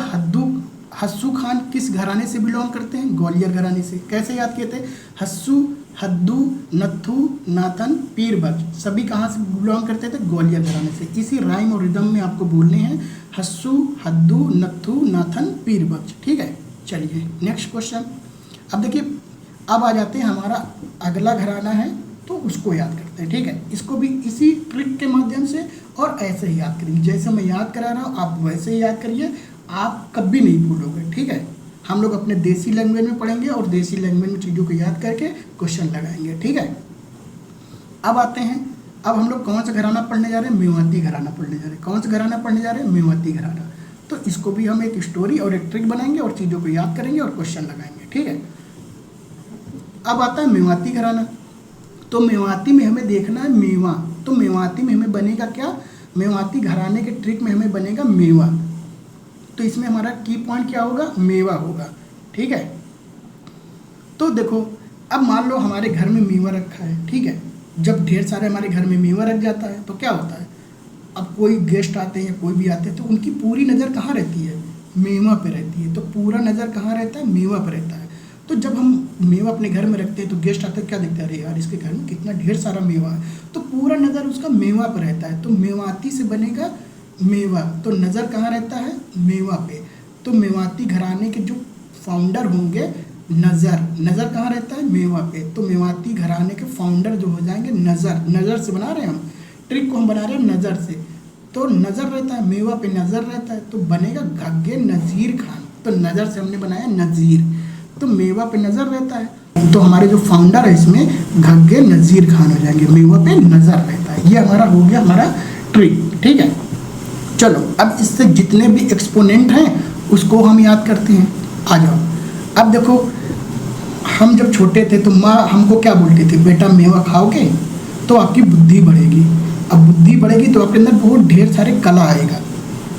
हस्सू खान किस घराने से बिलोंग करते हैं? ग्वालियर घराने से। कैसे याद किए थे? हस्सू, हद्दू, नत्थू, नाथन, पीरबख्श सभी कहाँ से बिलोंग करते थे? ग्वालियर घराने से। इसी राइम और रिदम में आपको बोलने हैं हस्सू, हद्दू, नत्थू, नाथन, पीरबख्श। ठीक है, चलिए नेक्स्ट क्वेश्चन। अब देखिए अब आ जाते हैं हमारा अगला घराना है तो उसको याद करते हैं। ठीक है, इसको भी इसी ट्रिक के माध्यम से और ऐसे ही याद करेंगे, जैसे मैं याद करा रहा हूँ आप वैसे ही याद करिए, आप कभी नहीं भूलोगे। ठीक है, हम लोग अपने देसी लैंग्वेज में पढ़ेंगे और देसी लैंग्वेज में चीज़ों को याद करके क्वेश्चन लगाएंगे। ठीक है, अब आते हैं, अब हम लोग कौन सा घराना पढ़ने जा रहे हैं? मेवाती घराना पढ़ने जा रहे हैं। कौन सा घराना पढ़ने जा रहे हैं? मेवाती घराना। तो इसको भी हम एक स्टोरी और एक ट्रिक बनाएंगे और चीज़ों को याद करेंगे और क्वेश्चन लगाएंगे। ठीक है, अब आता है मेवाती घराना। तो मेवाती में हमें देखना है मेवा, तो मेवाती में हमें बनेगा क्या? मेवाती घराने के ट्रिक में हमें बनेगा मेवा। तो इसमें हमारा की पॉइंट क्या होगा? मेवा होगा। ठीक है, तो देखो अब मान लो हमारे घर में मेवा रखा है। ठीक है, जब ढेर सारे हमारे घर में मेवा रख जाता है तो क्या होता है? अब कोई गेस्ट आते हैं या कोई भी आते हैं तो उनकी पूरी नज़र कहाँ रहती है? मेवा पे रहती है। तो पूरा नज़र कहाँ रहता है? मेवा पे रहता है। तो जब हम मेवा अपने घर में रखते हैं तो गेस्ट आते हैं, क्या देखते हैं? अरे यार इसके घर में कितना ढेर सारा मेवा है। तो पूरा नज़र उसका मेवा पर रहता है। तो मेवाती से बनेगा मेवा, तो नज़र कहाँ रहता है? मेवा पे। तो मेवाती घराने के जो फाउंडर होंगे नज़र कहाँ रहता है? मेवा पे। तो मेवाती घराने के फाउंडर जो हो जाएंगे नज़र से बना रहे हैं हम ट्रिक को, हम बना रहे हैं नज़र से। तो नज़र रहता है, मेवा पे नज़र रहता है, तो बनेगा घग्गे नज़ीर खान। तो नज़र से हमने बनाया नज़ीर, तो मेवा पे नज़र रहता है, तो हमारे जो फाउंडर है इसमें घग्गे नज़ीर खान हो जाएंगे। मेवा पे नज़र रहता है। ये हमारा हो गया हमारा ट्रिक। ठीक है, चलो अब इससे जितने भी एक्सपोनेंट हैं उसको हम याद करते हैं। आ जाओ, अब देखो हम जब छोटे थे तो माँ हमको क्या बोलती थी? बेटा मेवा खाओगे तो आपकी बुद्धि बढ़ेगी। अब बुद्धि बढ़ेगी तो आपके अंदर बहुत ढेर सारे कला आएगा।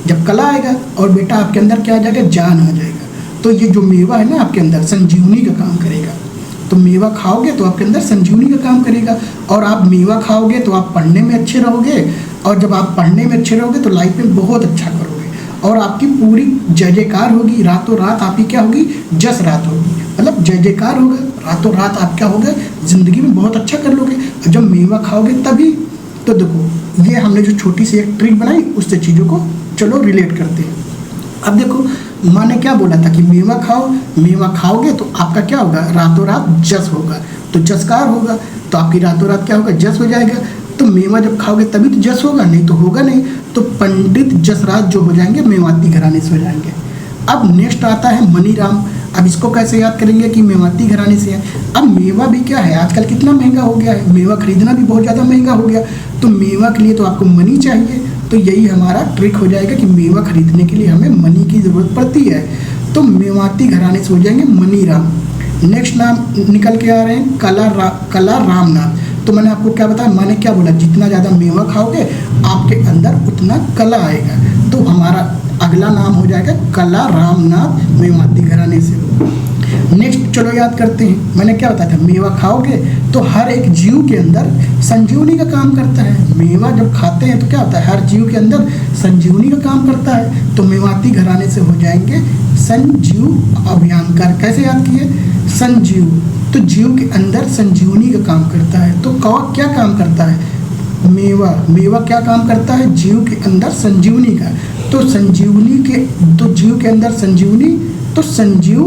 जब कला आएगा और बेटा आपके अंदर क्या आ जाएगा? जान आ जाएगा। तो ये जो मेवा है ना आपके अंदर संजीवनी का काम करेगा। तो मेवा खाओगे तो आपके अंदर संजीवनी का काम करेगा। और आप मेवा खाओगे तो आप पढ़ने में अच्छे रहोगे, और जब आप पढ़ने में अच्छे रहोगे तो लाइफ में बहुत अच्छा करोगे और आपकी पूरी जय जयकार होगी। रातों रात आपकी क्या होगी? जस रात होगी, मतलब जय जयकार होगा। रातों रात आप क्या होगा? ज़िंदगी में बहुत अच्छा कर लोगे। और जब मेवा खाओगे तभी। तो देखो ये हमने जो छोटी सी एक ट्रिक बनाई उससे चीज़ों को चलो रिलेट करते हैं। अब देखो माँ ने क्या बोला था कि मेवा खाओ, मेवा खाओगे तो आपका क्या होगा? रातों रात जस होगा, तो जसकार होगा, तो आपकी रातों रात क्या होगा? जस हो जाएगा। तो मेवा जब खाओगे तभी तो जस होगा, नहीं तो होगा नहीं। तो पंडित जसराज जो हो जाएंगे मेवाती घराने से हो जाएंगे। अब नेक्स्ट आता है मनीराम। अब इसको कैसे याद करेंगे कि मेवाती घराने से है। अब मेवा भी क्या है, आजकल कितना महंगा हो गया है, मेवा खरीदना भी बहुत ज़्यादा महंगा हो गया। तो मेवा के लिए तो आपको मनी चाहिए। तो यही हमारा ट्रिक हो जाएगा कि मेवा खरीदने के लिए हमें मनी की ज़रूरत पड़ती है। तो मेवाती घराने से हो जाएंगे मनीराम। नेक्स्ट नाम निकल के आ रहे हैं कला रामनाथ। तो मैंने आपको क्या बताया, मैंने क्या बोला? जितना ज़्यादा मेवा खाओगे आपके अंदर उतना कला आएगा। तो हमारा अगला नाम हो जाएगा कला रामनाथ मेवाती घराने से। नेक्स्ट चलो याद करते हैं, मैंने क्या बताया था? मेवा खाओगे तो हर एक जीव के अंदर संजीवनी का काम करता है। मेवा जब खाते हैं तो क्या होता है? हर जीव के अंदर संजीवनी का काम करता है। तो मेवाती घराने से हो जाएंगे संजीव अभियांकर। कैसे याद किए? संजीव, तो जीव के अंदर संजीवनी का काम करता है। तो कौवा क्या काम करता है? मेवा क्या काम करता है? जीव के अंदर संजीवनी का। तो संजीवनी के, तो जीव के अंदर संजीवनी, तो संजीव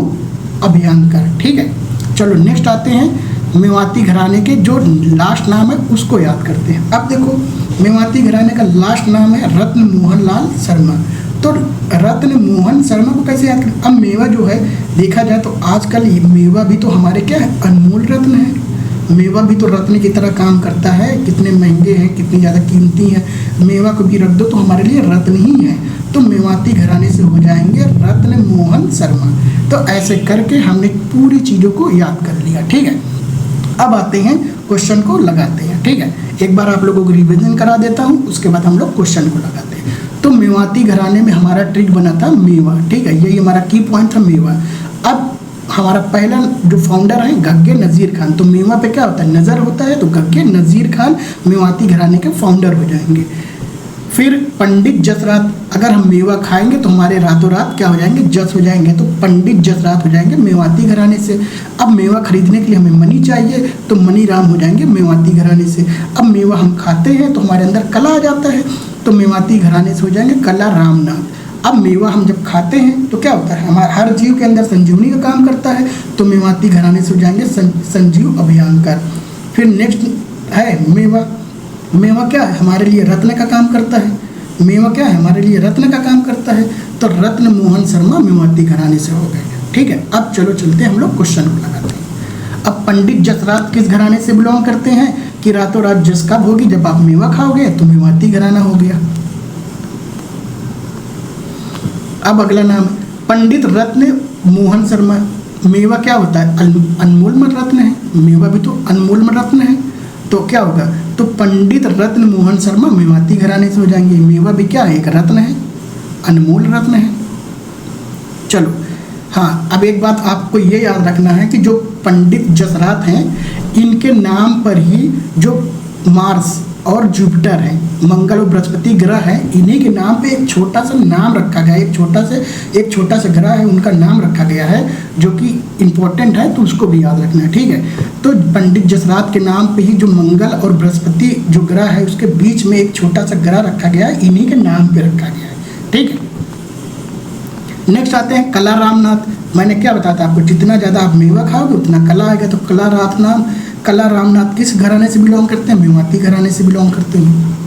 अभियंकर। ठीक है, चलो नेक्स्ट आते हैं मेवाती घराने के जो लास्ट नाम है उसको याद करते हैं। अब देखो मेवाती घराने का लास्ट नाम है रत्न मोहन लाल शर्मा। तो रत्न मोहन शर्मा को कैसे याद करें? अब मेवा जो है देखा जाए तो आजकल मेवा भी तो हमारे क्या है, अनमोल रत्न है। मेवा भी तो रत्न की तरह काम करता है, कितने महंगे हैं, कितनी ज़्यादा कीमती है। मेवा को भी रख दो तो हमारे लिए रत्न ही है। तो मेवाती घराने से हो जाएंगे रत्न मोहन शर्मा। तो ऐसे करके हमने पूरी चीज़ों को याद कर लिया। ठीक है, अब आते हैं क्वेश्चन को लगाते हैं। ठीक है, एक बार आप लोगों को रिवीजन करा देता हूँ, उसके बाद हम लोग क्वेश्चन को लगाते हैं। तो मेवाती घराने में हमारा ट्रिक बना था मेवा। ठीक है, यही हमारा की पॉइंट था मेवा। अब हमारा पहला जो फाउंडर है गग्गे नज़ीर खान। तो मेवा पे क्या होता है, नज़र होता है, तो गग्गे नज़ीर खान मेवाती घराने के फाउंडर हो जाएंगे। फिर पंडित जसरात, अगर हम मेवा खाएंगे तो हमारे रातों रात क्या हो जाएंगे, जस हो जाएंगे। तो पंडित जसरात हो जाएंगे मेवाती घराने से। अब मेवा खरीदने के लिए हमें मनी चाहिए, तो मनी राम हो जाएंगे मेवाती घराने से। अब मेवा हम खाते हैं तो हमारे अंदर कला आ जाता है, तो मेवाती घराने से हो जाएंगे कला रामनाथ। अब मेवा हम जब खाते हैं तो क्या होता है, हमारा हर जीव के अंदर संजीवनी का काम करता है, तो मेवाती घराने से हो जाएंगे संजीव अभियंकर। फिर नेक्स्ट है मेवा। मेवा क्या है, हमारे लिए रत्न का काम करता है। मेवा क्या है, हमारे लिए रत्न का काम करता है, तो रत्न मोहन शर्मा मेवाती घराने से हो गए। ठीक है, अब चलो चलते हैं हम लोग क्वेश्चन को लगाते हैं। अब पंडित जसरात किस घराने से बिलोंग करते हैं कि रातों रात जस कब होगी, जब आप मेवा खाओगे, तो मेवाती घराना हो गया। अब अगला नाम है पंडित रत्न मोहन शर्मा। मेवा क्या होता है, अनमोल रत्न है। मेवा भी तो अनमोल रत्न है, तो क्या होगा, तो पंडित रत्न मोहन शर्मा मेवाती घराने से हो जाएंगे। मेवा भी क्या है, एक रत्न है, अनमोल रत्न है। चलो हाँ, अब एक बात आपको ये याद रखना है कि जो पंडित जसरात हैं, इनके नाम पर ही जो मार्स और जुपिटर है, मंगल और बृहस्पति ग्रह है, इन्हीं के नाम पे एक छोटा सा नाम रखा गया है। एक छोटा सा ग्रह है, उनका नाम रखा गया है जो कि इम्पोर्टेंट है, तो उसको भी याद रखना है। ठीक है, तो पंडित जसरात के नाम पे ही जो मंगल और बृहस्पति जो ग्रह है, उसके बीच में एक छोटा सा ग्रह रखा गया है, इन्हीं के नाम पे रखा गया है। ठीक है, नेक्स्ट आते हैं कला रामनाथ। मैंने क्या बताया था आपको, जितना ज़्यादा आप मेवा खाओगे उतना कला आएगा। तो कला रामनाथ किस घराने से बिलोंग करते हैं, मेवाती घराने से बिलोंग करते हैं।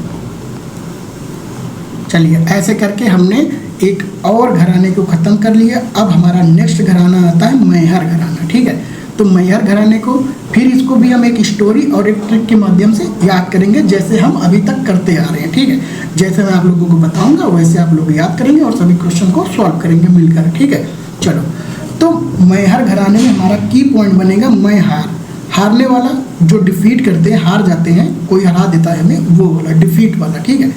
चलिए ऐसे करके हमने एक और घराने को ख़त्म कर लिया। अब हमारा नेक्स्ट घराना आता है मैहर घराना। ठीक है, तो मैहर घराने को फिर इसको भी हम एक स्टोरी और एक ट्रिक के माध्यम से याद करेंगे, जैसे हम अभी तक करते आ रहे हैं। ठीक है, जैसे मैं आप लोगों को बताऊंगा वैसे आप लोग याद करेंगे और सभी क्वेश्चन को सॉल्व करेंगे मिलकर। ठीक है, चलो तो मैहर घराने में हमारा की पॉइंट बनेगा मैं हार। हारने वाला जो डिफीट करते हैं, हार जाते हैं, कोई हरा देता है हमें, वो वाला डिफीट वाला। ठीक है,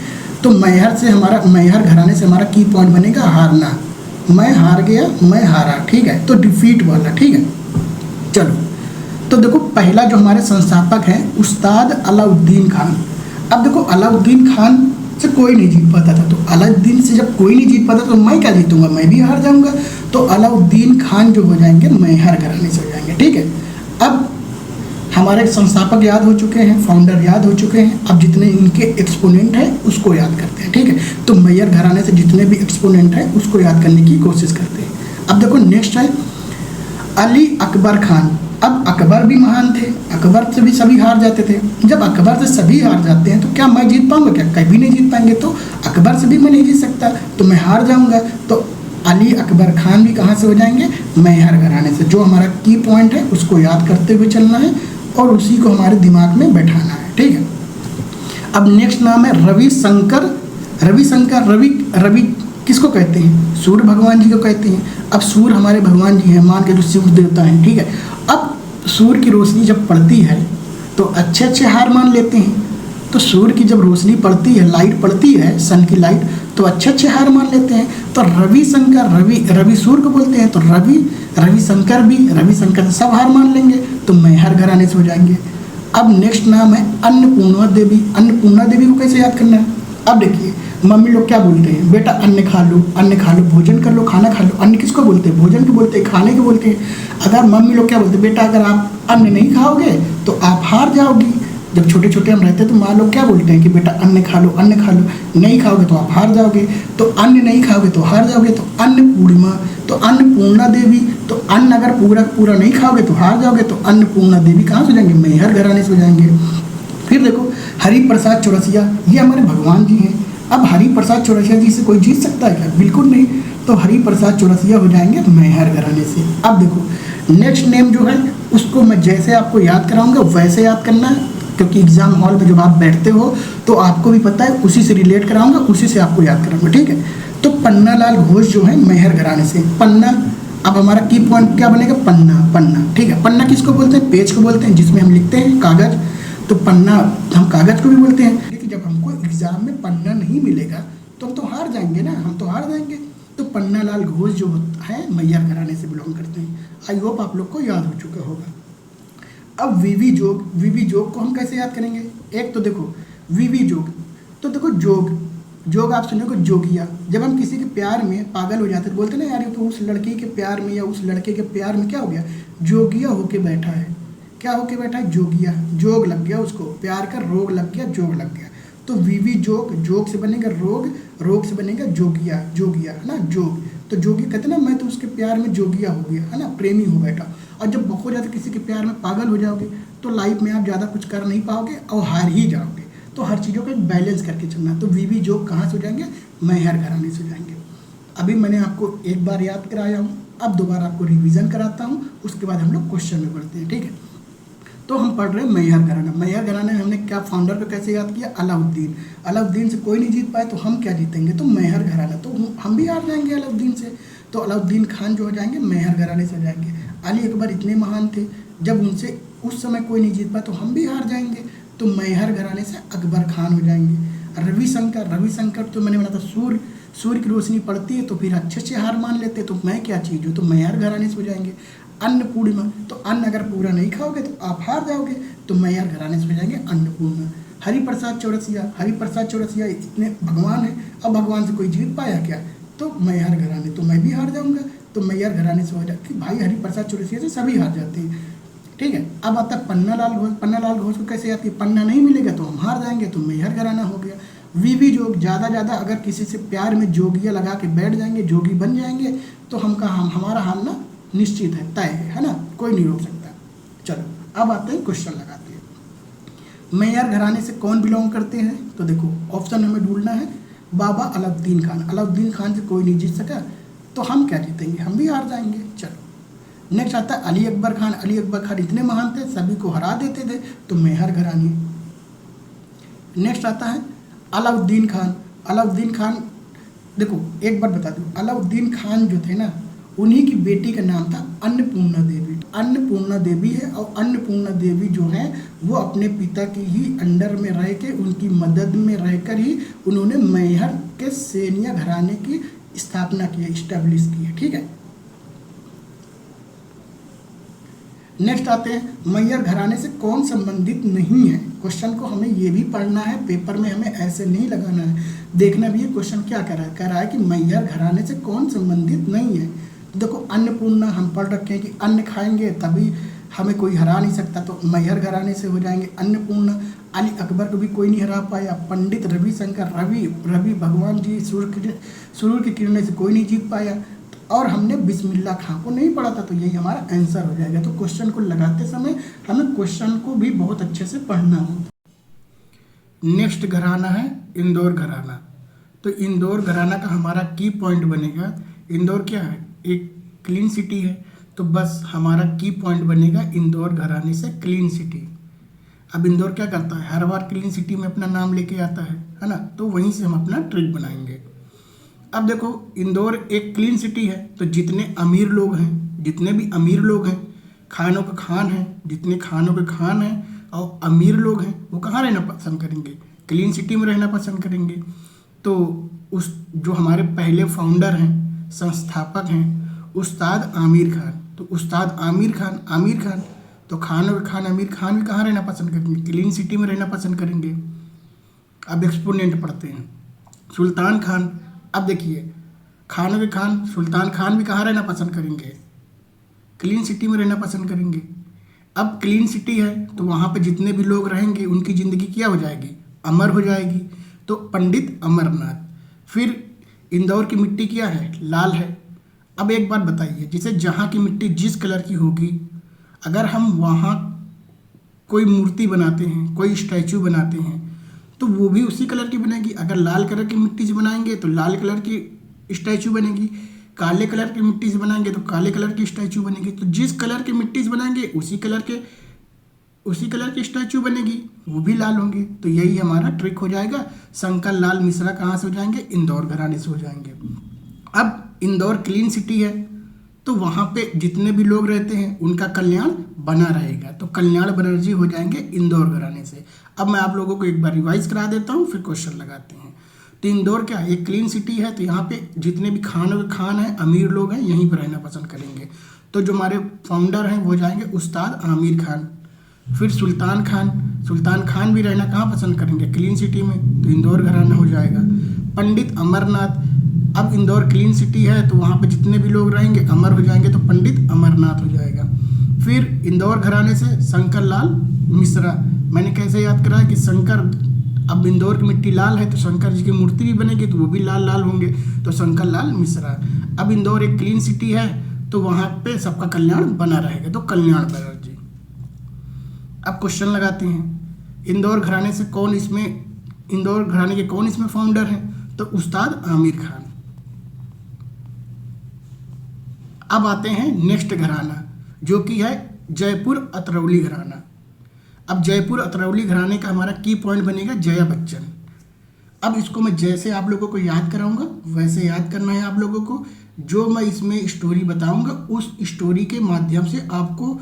तो मैहर घराने से हमारा की पॉइंट बनेगा हारना। मैं हार गया, मैं हारा। ठीक है, तो डिफीट वाला। ठीक है, चलो तो देखो पहला जो हमारे संस्थापक हैं उस्ताद अलाउद्दीन खान। अब देखो अलाउद्दीन खान से कोई नहीं जीत पाता था, तो अलाउद्दीन से जब कोई नहीं जीत पाता तो मैं क्या जीतूंगा, मैं भी हार जाऊंगा। तो अलाउद्दीन खान जो हो जाएंगे मैहर घराने से हो जाएंगे। ठीक है, अब हमारे संस्थापक याद हो चुके हैं, फाउंडर याद हो चुके हैं। अब जितने इनके एक्सपोनेंट हैं उसको याद करते हैं। ठीक है, तो मैहर घराने से जितने भी एक्सपोनेंट हैं उसको याद करने की कोशिश करते हैं। अब देखो नेक्स्ट है अली अकबर खान। अब अकबर भी महान थे, अकबर से भी सभी हार जाते थे। जब अकबर से सभी हार जाते हैं तो क्या मैं जीत पाऊंगा, क्या कभी नहीं जीत पाएंगे। तो अकबर से भी मैं नहीं जीत सकता, तो मैं हार जाऊंगा। तो अली अकबर खान भी कहाँ से हो जाएंगे, मैहर घराने से। जो हमारा की पॉइंट है उसको याद करते हुए चलना है और उसी को हमारे दिमाग में बैठाना है। ठीक है, अब नेक्स्ट नाम है रविशंकर। रवि किसको कहते हैं, सूर्य भगवान जी को कहते हैं। अब सूर्य हमारे भगवान जी हैं, मान के जो शिव देवता हैं। ठीक है, अब सूर्य की रोशनी जब पड़ती है तो अच्छे हार मान लेते हैं। तो सूर्य की जब रोशनी पड़ती है, लाइट पड़ती है, सन की लाइट, तो अच्छे हार मान लेते हैं। तो रविशंकर, रवि सूर्य को बोलते हैं, तो रविशंकर से सब हार मान लेंगे, तो मैहर घराने से हो जाएंगे। अब नेक्स्ट नाम है अन्नपूर्णा देवी। अन्नपूर्णा देवी को कैसे याद करना है, अब देखिए मम्मी लोग क्या बोलते हैं, बेटा अन्न खा लो, भोजन कर लो, खाना खा लो। अन्न किसको बोलते हैं, भोजन को बोलते हैं, खाने को बोलते हैं। अगर मम्मी लोग क्या बोलते हैं, बेटा अगर आप अन्न नहीं खाओगे तो आप हार जाओगी। जब छोटे छोटे हम रहते हैं तो माँ लोग क्या बोलते हैं कि बेटा अन्न खा लो, अन्न खा लो, नहीं खाओगे तो आप हार जाओगे, तो अन्न नहीं खाओगे तो हार जाओगे, तो अन्नपूर्णिमा, तो अन्नपूर्णा देवी, तो अन्न अगर पूरा पूरा नहीं खाओगे तो हार जाओगे, तो अन्नपूर्णा देवी कहाँ से हो जाएंगे, मैहर घराने से हो जाएंगे। फिर देखो हरि प्रसाद चौरसिया, ये हमारे भगवान जी हैं। अब हरि प्रसाद चौरसिया जी से कोई जीत सकता है क्या, बिल्कुल नहीं। तो हरि प्रसाद चौरसिया हो जाएंगे मैहर घराने से। अब देखो नेक्स्ट नेम जो है उसको मैं जैसे आपको याद कराऊंगा वैसे याद करना है, क्योंकि एग्जाम हॉल में जब आप बैठते हो तो आपको भी पता है, उसी से रिलेट कराऊंगा, उसी से आपको याद कराऊंगा, ठीक है। तो पन्ना लाल घोष जो है मैहर घराने से। पन्ना, अब हमारा की पॉइंट क्या बनेगा, पन्ना, पन्ना, ठीक है। पन्ना किसको बोलते हैं, पेज को बोलते हैं जिसमें हम लिखते हैं कागज, तो पन्ना हम कागज को भी बोलते हैं। लेकिन जब हमको एग्जाम में पन्ना नहीं मिलेगा तो हम तो हार जाएंगे ना, हम तो हार जाएंगे। तो पन्ना लाल घोष जो है मैहर घराने से बिलोंग करते हैं। आई होप आप लोग को याद हो चुका होगा। अब वीवी जोग, वीवी जोग को हम कैसे याद करेंगे, एक तो देखो वीवी जोग, तो देखो जोग, जोग आप सुनोगे जोगिया, जब हम किसी के प्यार में पागल हो जाते हैं बोलते ना यार ये तो उस लड़की के प्यार में या उस लड़के के प्यार में क्या हो गया, जोगिया होके बैठा है। क्या होके बैठा है, जोगिया, जोग लग गया उसको, प्यार का रोग लग गया, जोग लग गया। तो वीवी जोग, जोग से बनेगा रोग, रोग से बनेगा जोगिया, जोगिया है ना, जोग। तो जोगी कहते ना मैं तो उसके प्यार में जोगिया हो गया है ना, प्रेमी हो बैठा। और जब बहुत ज़्यादा किसी के प्यार में पागल हो जाओगे तो लाइफ में आप ज़्यादा कुछ कर नहीं पाओगे और हार ही जाओगे। तो हर चीज़ों को एक बैलेंस करके चलना। तो वीवी जोग कहाँ से हो जाएंगे, मैहर घराने से हो जाएंगे। अभी मैंने आपको एक बार याद कराया हूँ, अब दोबारा आपको रिवीजन कराता हूँ, उसके बाद हम लोग क्वेश्चन में बढ़ते हैं, ठीक है। तो हम पढ़ रहे हैं मैहर घराना। मैहर घराना हमने क्या, फाउंडर को कैसे याद किया, अलाउद्दीन। अलाउद्दीन से कोई नहीं जीत पाए तो हम क्या जीतेंगे, तो मैहर घराना, तो हम भी हार जाएंगे अलाउद्दीन से। तो अलाउद्दीन खान जो हो जाएंगे मैहर घराने से हो जाएंगे। अली अकबर इतने महान थे, जब उनसे उस समय कोई नहीं जीत पाया तो हम भी हार जाएंगे, तो मैहर घराने से अकबर खान हो जाएंगे। रविशंकर, रविशंकर तो मैंने बोला था सूर्य, सूर्य की रोशनी पड़ती है तो फिर अच्छे से हार मान लेते, तो मैं क्या चीज़ हूँ, तो मैहर घराने से हो जाएंगे। अन्नपूर्णिमा, तो अन्न अगर पूरा नहीं खाओगे तो आप हार जाओगे, तो मैहर घराने से हो जाएंगे अन्नपूर्णा। हरिप्रसाद चौरसिया, हरिप्रसाद चौरसिया इतने भगवान है, अब भगवान से कोई जीत पाया क्या, तो मैहर घराने, तो मैं भी हार जाऊंगा, तो मैहर घराने से हो जाती। भाई हरिप्रसाद चौरसिया से सभी हार जाते हैं, ठीक है। अब आता है पन्ना लाल घोष। पन्ना लाल घोष को कैसे आती है, पन्ना नहीं मिलेगा तो हम हार जाएंगे, तो मैहर घराना हो गया। वीवी जोग, ज़्यादा अगर किसी से प्यार में जोगिया लगा के बैठ जाएंगे, जोगी बन जाएंगे, तो हमारा हारना निश्चित है, तय है ना, कोई नहीं रोक सकता। चलो अब आते हैं क्वेश्चन लगाते हैं। मैहर घराने से कौन बिलोंग करते हैं, तो देखो ऑप्शन हमें ढूंढना है। बाबा अलाउद्दीन खान, अलाउद्दीन खान से कोई नहीं जीत सका, तो हम क्या जीतेंगे, हम भी हार जाएंगे। चलो नेक्स्ट आता है अली अकबर खान। अली अकबर खान इतने महान थे, सभी को हरा देते थे, तो मैहर घराने। नेक्स्ट आता है अलाउद्दीन खान। अलाउद्दीन खान, देखो एक बार बता दूं, अलाउद्दीन खान जो थे ना, उन्हीं की बेटी का नाम था अन्नपूर्णा देवी। अन्नपूर्णा देवी है, और अन्नपूर्णा देवी जो है वो अपने पिता की ही अंडर में रह के, उनकी मदद में रहकर ही उन्होंने मैहर के सेनिया घराने की स्थापना की है, इस्टेब्लिश की है, ठीक है। नेक्स्ट आते हैं मैहर घराने से कौन संबंधित नहीं है। क्वेश्चन को हमें ये भी पढ़ना है, पेपर में हमें ऐसे नहीं लगाना है, देखना भी है क्वेश्चन क्या कह रहा है कि मैहर घराने से कौन संबंधित नहीं है। तो देखो अन्नपूर्णा हम पढ़ रखे हैं कि अन्न खाएंगे तभी हमें कोई हरा नहीं सकता, तो मैहर घराने से हो जाएंगे अन्नपूर्णा। अली अकबर को भी कोई नहीं हरा पाया। पंडित रविशंकर, रवि भगवान जी, सूर्य की किरणें से कोई नहीं जीत पाया। और हमने बिस्मिल्लाह खां को नहीं पढ़ा था, तो यही हमारा आंसर हो जाएगा। तो क्वेश्चन को लगाते समय हमें क्वेश्चन को भी बहुत अच्छे से पढ़ना हो। नेक्स्ट घराना है इंदौर घराना। तो इंदौर घराना का हमारा की पॉइंट बनेगा, इंदौर क्या है, एक क्लीन सिटी है, तो बस हमारा की पॉइंट बनेगा इंदौर घराने से क्लीन सिटी। अब इंदौर क्या करता है, हर बार क्लीन सिटी में अपना नाम लेके आता है ना, तो वहीं से हम अपना ट्रिक बनाएंगे। अब देखो इंदौर एक क्लीन सिटी है, तो जितने अमीर लोग हैं, जितने भी अमीर लोग हैं, खानों के खान हैं, जितने खानों के खान हैं और अमीर लोग हैं, वो कहाँ रहना पसंद करेंगे, क्लीन सिटी में रहना पसंद करेंगे। तो उस जो हमारे पहले फाउंडर हैं, संस्थापक हैं, उस्ताद आमिर खान, तो उस्ताद आमिर खान, तो खानों के खान आमिर खान भी कहाँ रहना पसंद करेंगे, क्लीन सिटी में रहना पसंद करेंगे। अब एक्सपोनेंट पढ़ते हैं, सुल्तान खान। अब देखिए खानों के खान सुल्तान खान भी कहाँ रहना पसंद करेंगे, क्लीन सिटी में रहना पसंद करेंगे। अब क्लीन सिटी है तो वहाँ पे जितने भी लोग रहेंगे उनकी ज़िंदगी क्या हो जाएगी, अमर हो जाएगी, तो पंडित अमरनाथ। फिर इंदौर की मिट्टी क्या है, लाल है। अब एक बात बताइए, जैसे जहाँ की मिट्टी जिस कलर की होगी, अगर हम वहाँ कोई मूर्ति बनाते हैं, कोई स्टैचू बनाते हैं, तो वो भी उसी कलर की बनेगी। अगर लाल कलर की मिट्टी से बनाएंगे तो लाल कलर की स्टैचू बनेगी, काले कलर की मिट्टी से बनाएंगे तो काले कलर की स्टैचू बनेगी। तो जिस कलर की मिट्टी से बनाएंगे उसी कलर की स्टैचू बनेगी, वो भी लाल होंगे। तो यही हमारा ट्रिक हो जाएगा। शंकर लाल मिश्रा कहाँ से हो जाएंगे, इंदौर घराने से हो जाएंगे। अब इंदौर क्लीन सिटी है तो वहाँ पे जितने भी लोग रहते हैं उनका कल्याण बना रहेगा, तो कल्याण बनर्जी हो जाएंगे इंदौर घराने से। अब मैं आप लोगों को एक बार रिवाइज करा देता हूँ, फिर क्वेश्चन लगाते हैं। तो इंदौर क्या है, एक क्लीन सिटी है, तो यहाँ पे जितने भी खान हैं, अमीर लोग हैं, यहीं पर रहना पसंद करेंगे। तो जो हमारे फाउंडर हैं वो जाएंगे उस्ताद आमिर खान। फिर सुल्तान खान भी रहना कहाँ पसंद करेंगे, क्लीन सिटी में, तो इंदौर घराना हो जाएगा। पंडित अमरनाथ, अब इंदौर क्लीन सिटी है तो वहाँ पे जितने भी लोग रहेंगे अमर हो जाएंगे, तो पंडित अमरनाथ हो जाएगा। फिर इंदौर घराने से शंकर लाल मिश्रा। मैंने कैसे याद कराया कि शंकर, अब इंदौर की मिट्टी लाल है तो शंकर जी की मूर्ति भी बनेगी तो वो भी लाल लाल होंगे, तो शंकर लाल मिश्रा। अब इंदौर एक क्लीन सिटी है तो वहाँ पे सबका कल्याण बना रहेगा, तो कल्याण बनर्जी। अब क्वेश्चन लगाते हैं, इंदौर घराने के कौन इसमें फाउंडर हैं, तो उस्ताद आमिर खान। अब आते हैं नेक्स्ट घराना, जो कि है जयपुर अतरौली घराना। अब जयपुर अतरौली घराने का हमारा की पॉइंट बनेगा जया बच्चन। अब इसको मैं जैसे आप लोगों को याद कराऊंगा वैसे याद करना है आप लोगों को। जो मैं इसमें स्टोरी बताऊंगा उस स्टोरी के माध्यम से आपको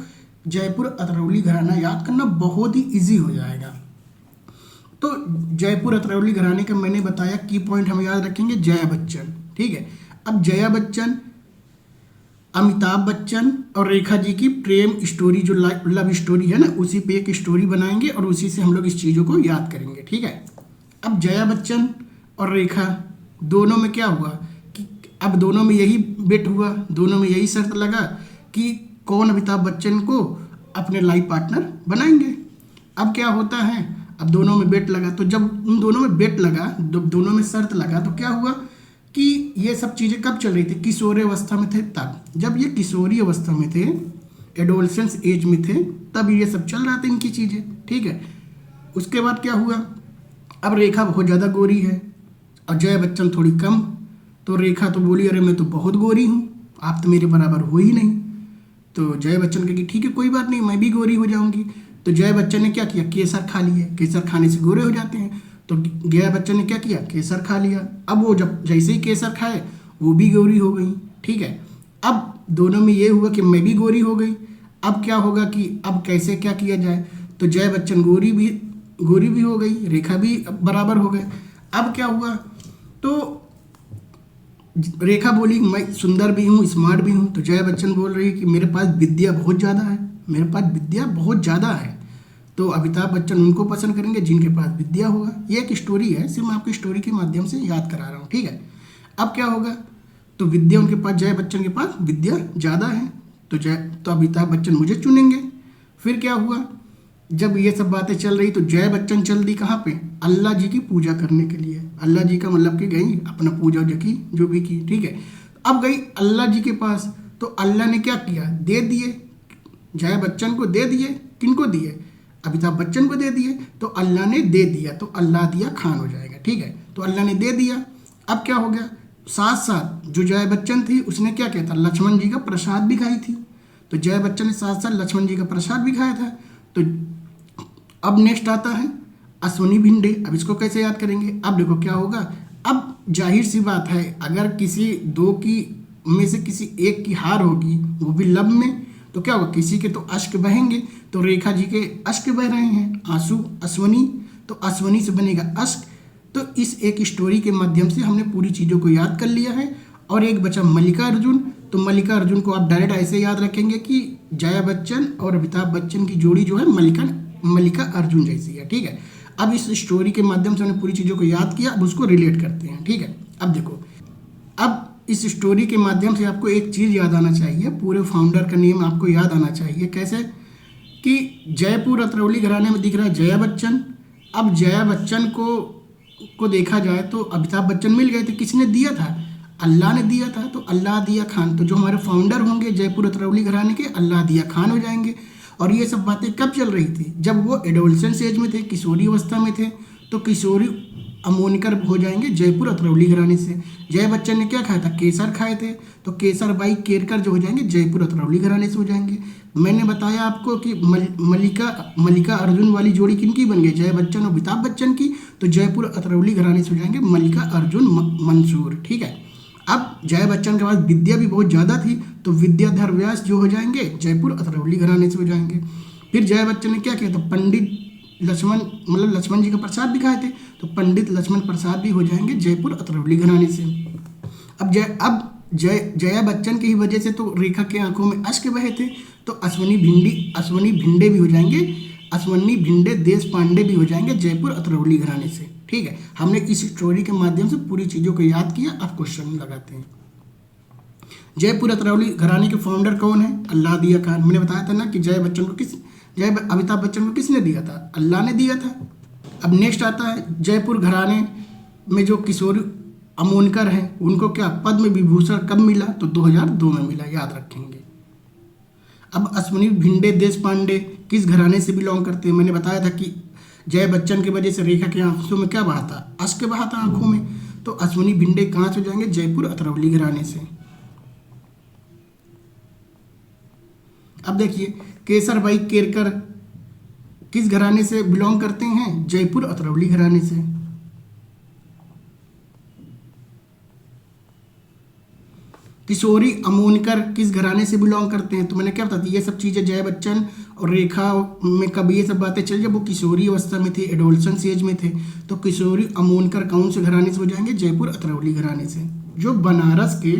जयपुर अतरौली घराना याद करना बहुत ही इजी हो जाएगा। तो जयपुर अतरौली घराने का मैंने बताया की पॉइंट हम याद रखेंगे जया बच्चन, ठीक है। अब जया बच्चन, अमिताभ बच्चन और रेखा जी की प्रेम स्टोरी, जो लव स्टोरी है ना, उसी पे एक स्टोरी बनाएंगे और उसी से हम लोग इस चीज़ों को याद करेंगे, ठीक है। अब जया बच्चन और रेखा दोनों में क्या हुआ कि अब दोनों में यही बेट हुआ, दोनों में यही शर्त लगा कि कौन अमिताभ बच्चन को अपने लाइफ पार्टनर बनाएंगे। अब क्या होता है, अब दोनों में बेट लगा, तो जब उन दोनों में बेट लगा, दोनों में शर्त लगा, तो क्या हुआ कि ये सब चीज़ें कब चल रही थी, किशोरी अवस्था में थे तब। जब ये किशोरी अवस्था में थे, एडोलसेंस एज में थे, तब ये सब चल रहा था इनकी चीज़ें, ठीक है। उसके बाद क्या हुआ, अब रेखा बहुत ज़्यादा गोरी है और जया बच्चन थोड़ी कम। तो रेखा तो बोली अरे मैं तो बहुत गोरी हूँ, आप तो मेरे बराबर हो ही नहीं। तो जया बच्चन कही ठीक है कोई बात नहीं, मैं भी गोरी हो जाऊँगी। तो जया बच्चन ने क्या किया, केसर खा लिया। केसर खाने से गोरे हो जाते हैं, तो जया बच्चन ने क्या किया, केसर खा लिया। अब वो जब जैसे ही केसर खाए वो भी गोरी हो गई, ठीक है। अब दोनों में ये हुआ कि मैं भी गोरी हो गई। अब क्या होगा कि अब कैसे क्या किया जाए, तो जया बच्चन गोरी भी हो गई, रेखा भी बराबर हो गए। अब क्या हुआ, तो रेखा बोली मैं सुंदर भी हूँ, स्मार्ट भी हूँ। तो जया बच्चन बोल रही कि मेरे पास विद्या बहुत ज़्यादा है। तो अमिताभ बच्चन उनको पसंद करेंगे जिनके पास विद्या होगा। ये एक स्टोरी है, सिर्फ मैं आपकी स्टोरी के माध्यम से याद करा रहा हूँ, ठीक है। अब क्या होगा, तो विद्या उनके पास, जया बच्चन के पास विद्या ज़्यादा है, तो अमिताभ बच्चन मुझे चुनेंगे। फिर क्या हुआ, जब ये सब बातें चल रही तो जया बच्चन चल दी कहाँ पे, अल्लाह जी की पूजा करने के लिए। अल्लाह जी का मतलब कि गई अपना पूजा जो भी की, ठीक है। अब गई अल्लाह जी के पास, तो अल्लाह ने क्या किया, दे दिए जया बच्चन को, दे दिए। किनको दिए, अमिताभ बच्चन को दे दिए। तो अल्लाह ने दे दिया, तो अल्लाह दिया खान हो जाएगा, ठीक है। तो अल्लाह ने दे दिया। अब क्या हो गया, साथ साथ जो जया बच्चन थी उसने क्या किया था, लक्ष्मण जी का प्रसाद भी खाई थी। तो जया बच्चन ने साथ साथ लक्ष्मण जी का प्रसाद भी खाया था। तो अब नेक्स्ट आता है अश्वनी भिंडे। अब इसको कैसे याद करेंगे, अब देखो क्या होगा। अब जाहिर सी बात है, अगर किसी दो की में से किसी एक की हार होगी, वो भी लब में, तो क्या होगा, किसी के तो अश्क बहेंगे। तो रेखा जी के अश्क बह रहे हैं, आंसू, अश्वनी, तो अश्वनी से बनेगा अश्क। तो इस एक स्टोरी के माध्यम से हमने पूरी चीज़ों को याद कर लिया है। और एक बचा मल्लिका अर्जुन। तो मल्लिका अर्जुन को आप डायरेक्ट ऐसे याद रखेंगे कि जया बच्चन और अमिताभ बच्चन की जोड़ी जो है मल्लिका अर्जुन जैसी है, ठीक है। अब इस स्टोरी के माध्यम से हमने पूरी चीज़ों को याद किया, अब उसको रिलेट करते हैं, ठीक है। अब देखो, अब इस स्टोरी के माध्यम से आपको एक चीज़ याद आना चाहिए, पूरे फाउंडर का नेम आपको याद आना चाहिए। कैसे कि जयपुर अतरौली घराने में दिख रहा है जया बच्चन। अब जया बच्चन को देखा जाए तो अमिताभ बच्चन मिल गए थे, किसने दिया था? अल्लाह ने दिया था, तो अल्लाह दिया खान। तो जो हमारे फाउंडर होंगे जयपुर अतरौली घराने के, अल्लाह दिया खान हो जाएंगे। और ये सब बातें कब चल रही थी? जब वो एडोलसेंस एज में थे, किशोरी अवस्था में थे। तो किशोरी अमोनिकर हो जाएंगे जयपुर अतरौली घराने से। जया बच्चन ने क्या खाया था? केसर खाए थे, तो केसर बाई केरकर जो हो जाएंगे जयपुर अतरौली घराने से हो जाएंगे। मैंने बताया आपको कि मल्लिका अर्जुन वाली जोड़ी किनकी बन गई? जया बच्चन और अमिताभ बच्चन की। तो जयपुर अतरौली घराने से हो जाएंगे मल्लिका अर्जुन मंसूर। ठीक है। अब जया बच्चन के पास विद्या भी बहुत ज़्यादा थी, तो विद्याधर व्यास जो हो जाएंगे जयपुर अतरौली घराने से हो जाएंगे। फिर जया बच्चन ने क्या किया? तो पंडित लक्ष्मण जी का प्रसाद दिखाए थे, तो पंडित लक्ष्मण प्रसाद भी हो जाएंगे जयपुर अतरौली घराने से। जया बच्चन की ही वजह से तो रेखा के आंखों में अश्क बहे थे, तो अश्वनी भिंडे भी हो जाएंगे, अश्वनी भिंडे देश पांडे भी हो जाएंगे जयपुर अतरौली घराने से। ठीक है, हमने इस स्टोरी के माध्यम से पूरी चीज़ों को याद किया। अब क्वेश्चन लगाते हैं। जयपुर अतरौली घराने के फाउंडर कौन है? अल्लाह दिया खान। मैंने बताया था ना कि अमिताभ बच्चन को किसने दिया था? अल्लाह ने दिया था। अब नेक्स्ट आता है जयपुर घराने में जो किशोरी अमोनकर हैं, उनको क्या पद्म विभूषण कब मिला? तो 2002 में मिला, याद रखेंगे। अब अश्वनी भिंडे देश पांडे किस घराने से बिलोंग करते हैं? मैंने बताया था कि जया बच्चन की वजह से रेखा के आंखों में क्या बहा था? अश्क बहा था आंखों में। तो अश्वनी भिंडे कहाँ से हो जाएंगे? जयपुर अतरौली घराने से। अब देखिए केसर बाई केरकर किस घराने से बिलोंग करते हैं? जयपुर अतरौली घराने से। किशोरी अमोनकर किस घराने से बिलोंग करते हैं? तो मैंने क्या बताती, ये सब चीज़ें जया बच्चन और रेखा में कब ये सब बातें चल, जब वो किशोरी अवस्था में थे, एडोलसेंस एज में थे। तो किशोरी अमोनकर कौन से घराने से हो जाएंगे? जयपुर अतरौली घराने से। जो बनारस के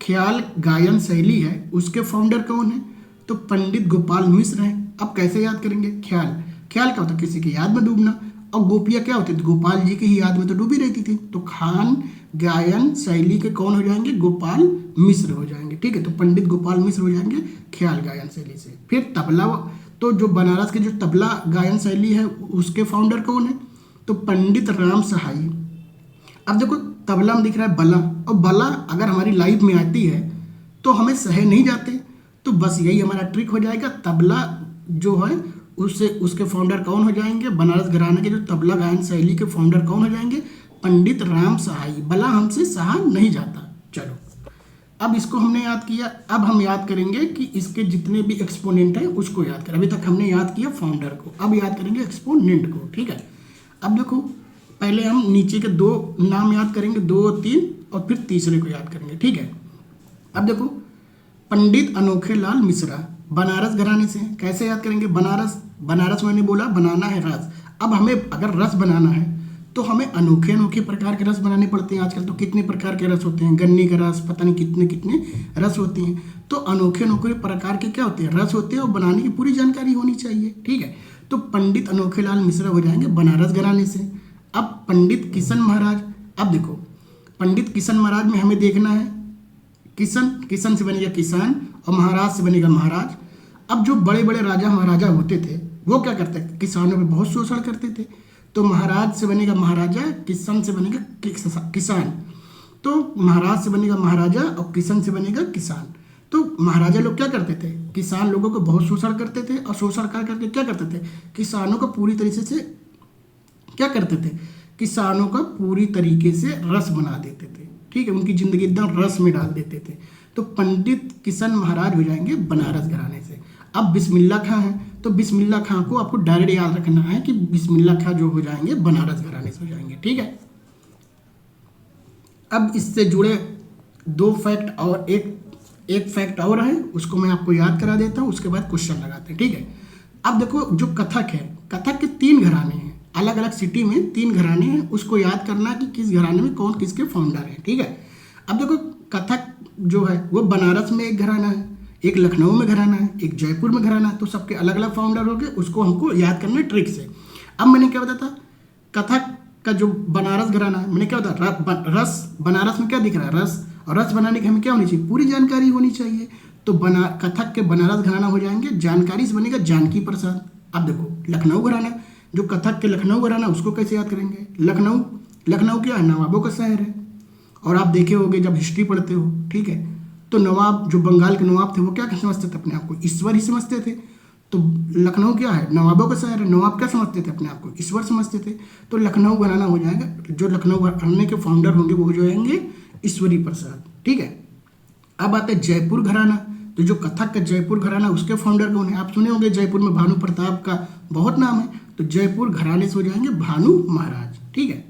ख्याल गायन शैली है उसके फाउंडर कौन है? तो पंडित गोपाल मिश्र हैं। अब कैसे याद करेंगे? ख्याल क्या होता है? किसी की याद में डूबना। और गोपियाँ क्या होती थी? गोपाल जी की ही याद में तो डूबी रहती थी। तो खान गायन शैली के कौन हो जाएंगे? गोपाल मिश्र हो जाएंगे। ठीक है, तो पंडित गोपाल मिश्र हो जाएंगे ख्याल गायन शैली से। फिर तबला, तो जो बनारस की जो तबला गायन शैली है उसके फाउंडर कौन है? तो पंडित राम सहाई। अब देखो तबला में दिख रहा है बला, और बला अगर हमारी लाइफ में आती है तो हमें सहे नहीं जाते। तो बस यही हमारा ट्रिक हो जाएगा। तबला जो है उसके फाउंडर कौन हो जाएंगे? बनारस घराने के जो तबला गायन शैली के फाउंडर कौन हो जाएंगे? पंडित राम सहाई। बला हमसे सहा नहीं जाता। चलो अब इसको हमने याद किया। अब हम याद करेंगे कि इसके जितने भी एक्सपोनेंट हैं उसको याद करें। अभी तक हमने याद किया फाउंडर को, अब याद करेंगे एक्सपोनेंट को। ठीक है, अब देखो पहले हम नीचे के 2 नाम याद करेंगे, 2 और 3, और फिर तीसरे को याद करेंगे। ठीक है, अब देखो पंडित अनोखे लाल मिश्रा बनारस घराने से। कैसे याद करेंगे? बनारस मैंने बोला बनाना है रस। अब हमें अगर रस बनाना है तो हमें अनोखे प्रकार के रस बनाने पड़ते हैं। आजकल तो कितने प्रकार के रस होते हैं, गन्ने का रस, पता नहीं कितने रस होते हैं। तो अनोखे प्रकार के क्या होते हैं? रस होते हैं, और बनाने की पूरी जानकारी होनी चाहिए। ठीक है, तो पंडित अनोखे लाल मिश्रा हो जाएंगे बनारस घराने से। अब पंडित किशन महाराज। अब देखो पंडित किशन महाराज में हमें देखना है, किशन से बनेगा किसान, और महाराज से बनेगा महाराज। अब जो बड़े बड़े राजा महाराजा होते थे वो क्या करते थे? किसानों पे बहुत शोषण करते थे। तो महाराज से बनेगा महाराजा, किसान से बनेगा किसान। तो महाराज से बनेगा महाराजा और किसान से बनेगा किसान। तो महाराजा लोग क्या करते थे? किसान लोगों को बहुत शोषण करते थे, और शोषण कर करके क्या करते थे? किसानों को पूरी तरीके से क्या करते थे? किसानों का पूरी तरीके से रस बना देते थे। ठीक है, उनकी जिंदगी एकदम रस में डाल देते थे। तो पंडित किशन महाराज हो जाएंगे बनारस घराने से। अब बिस्मिल्लाह खां है, तो बिस्मिल्लाह खां को आपको डायरेक्ट याद रखना है कि बिस्मिल्लाह खां जो हो जाएंगे बनारस घराने से हो जाएंगे। ठीक है, अब इससे जुड़े 2 फैक्ट और एक फैक्ट और है, उसको मैं आपको याद करा देता हूँ, उसके बाद क्वेश्चन लगाते हैं। ठीक है, अब देखो जो कथक है, कथक के 3 घराने हैं, अलग अलग सिटी में 3 घराने हैं। उसको याद करना कि किस घराने में कौन किसके फाउंडर हैं। ठीक है, अब देखो कथक जो है वो बनारस में एक घराना है, एक लखनऊ में घराना है, एक जयपुर में घराना है। तो सबके अलग अलग फाउंडर हो गए, उसको हमको याद करना है ट्रिक से। अब मैंने क्या बताया था? कथक का जो बनारस घराना है, मैंने क्या बताया? रस, बनारस में क्या दिख रहा है? रस। और रस बनाने की हमें क्या होनी चाहिए? पूरी जानकारी होनी चाहिए। तो कथक के बनारस घराना हो जाएंगे, जानकारी से बनेगा जानकी प्रसाद। अब देखो लखनऊ घराना, जो कथक के लखनऊ घराना उसको कैसे याद करेंगे? लखनऊ क्या है? नवाबों का शहर है। और आप देखे होंगे जब हिस्ट्री पढ़ते हो, ठीक है, तो नवाब जो बंगाल के नवाब थे वो क्या समझते थे अपने आप को? ईश्वर ही समझते थे। तो लखनऊ क्या है? नवाबों का शहर है। नवाब क्या समझते थे अपने आप को? ईश्वर समझते थे। तो लखनऊ घराना हो जाएगा, जो लखनऊ घराने के फाउंडर होंगे वो हो जाएंगे ईश्वरी प्रसाद, ठीक है। अब आते हैं जयपुर घराना, तो जो कथक का जयपुर घराना उसके फाउंडर कौन है? आप सुने होंगे जयपुर में भानु प्रताप का बहुत नाम है, तो जयपुर घराने से हो जाएंगे भानु महाराज, ठीक है।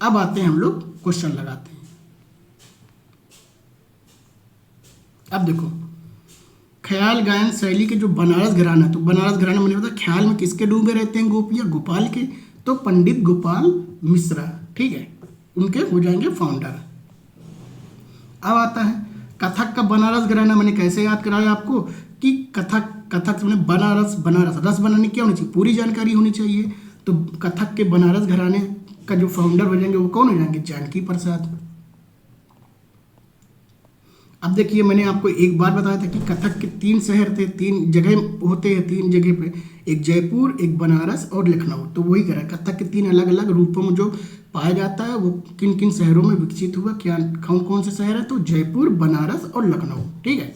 अब आते हैं हम लोग क्वेश्चन लगाते हैं। अब देखो ख्याल गायन शैली के जो बनारस घराना, तो बनारस घराना मैंने बताया ख्याल में किसके डूबे रहते हैं गोपियाँ? गोपाल के, तो पंडित गोपाल मिश्रा, ठीक है, उनके हो जाएंगे फाउंडर। अब आता है कथक का बनारस घराना, मैंने कैसे याद कराया आपको कि कथक में बनारस रस बनाने क्या होनी चाहिए? पूरी जानकारी होनी चाहिए। तो कथक के बनारस घराने का जो फाउंडर हो जाएंगे वो कौन हो जाएंगे? जानकी प्रसाद। अब देखिए मैंने आपको एक बार बताया था कि कथक के 3 शहर थे, 3 जगह होते हैं, 3 जगह पे, एक जयपुर, एक बनारस और लखनऊ। तो वही करा, कथक के 3 अलग अलग रूपों में जो पाया जाता है वो किन किन शहरों में विकसित हुआ, क्या कौन कौन से शहर है? तो जयपुर, बनारस और लखनऊ, ठीक है।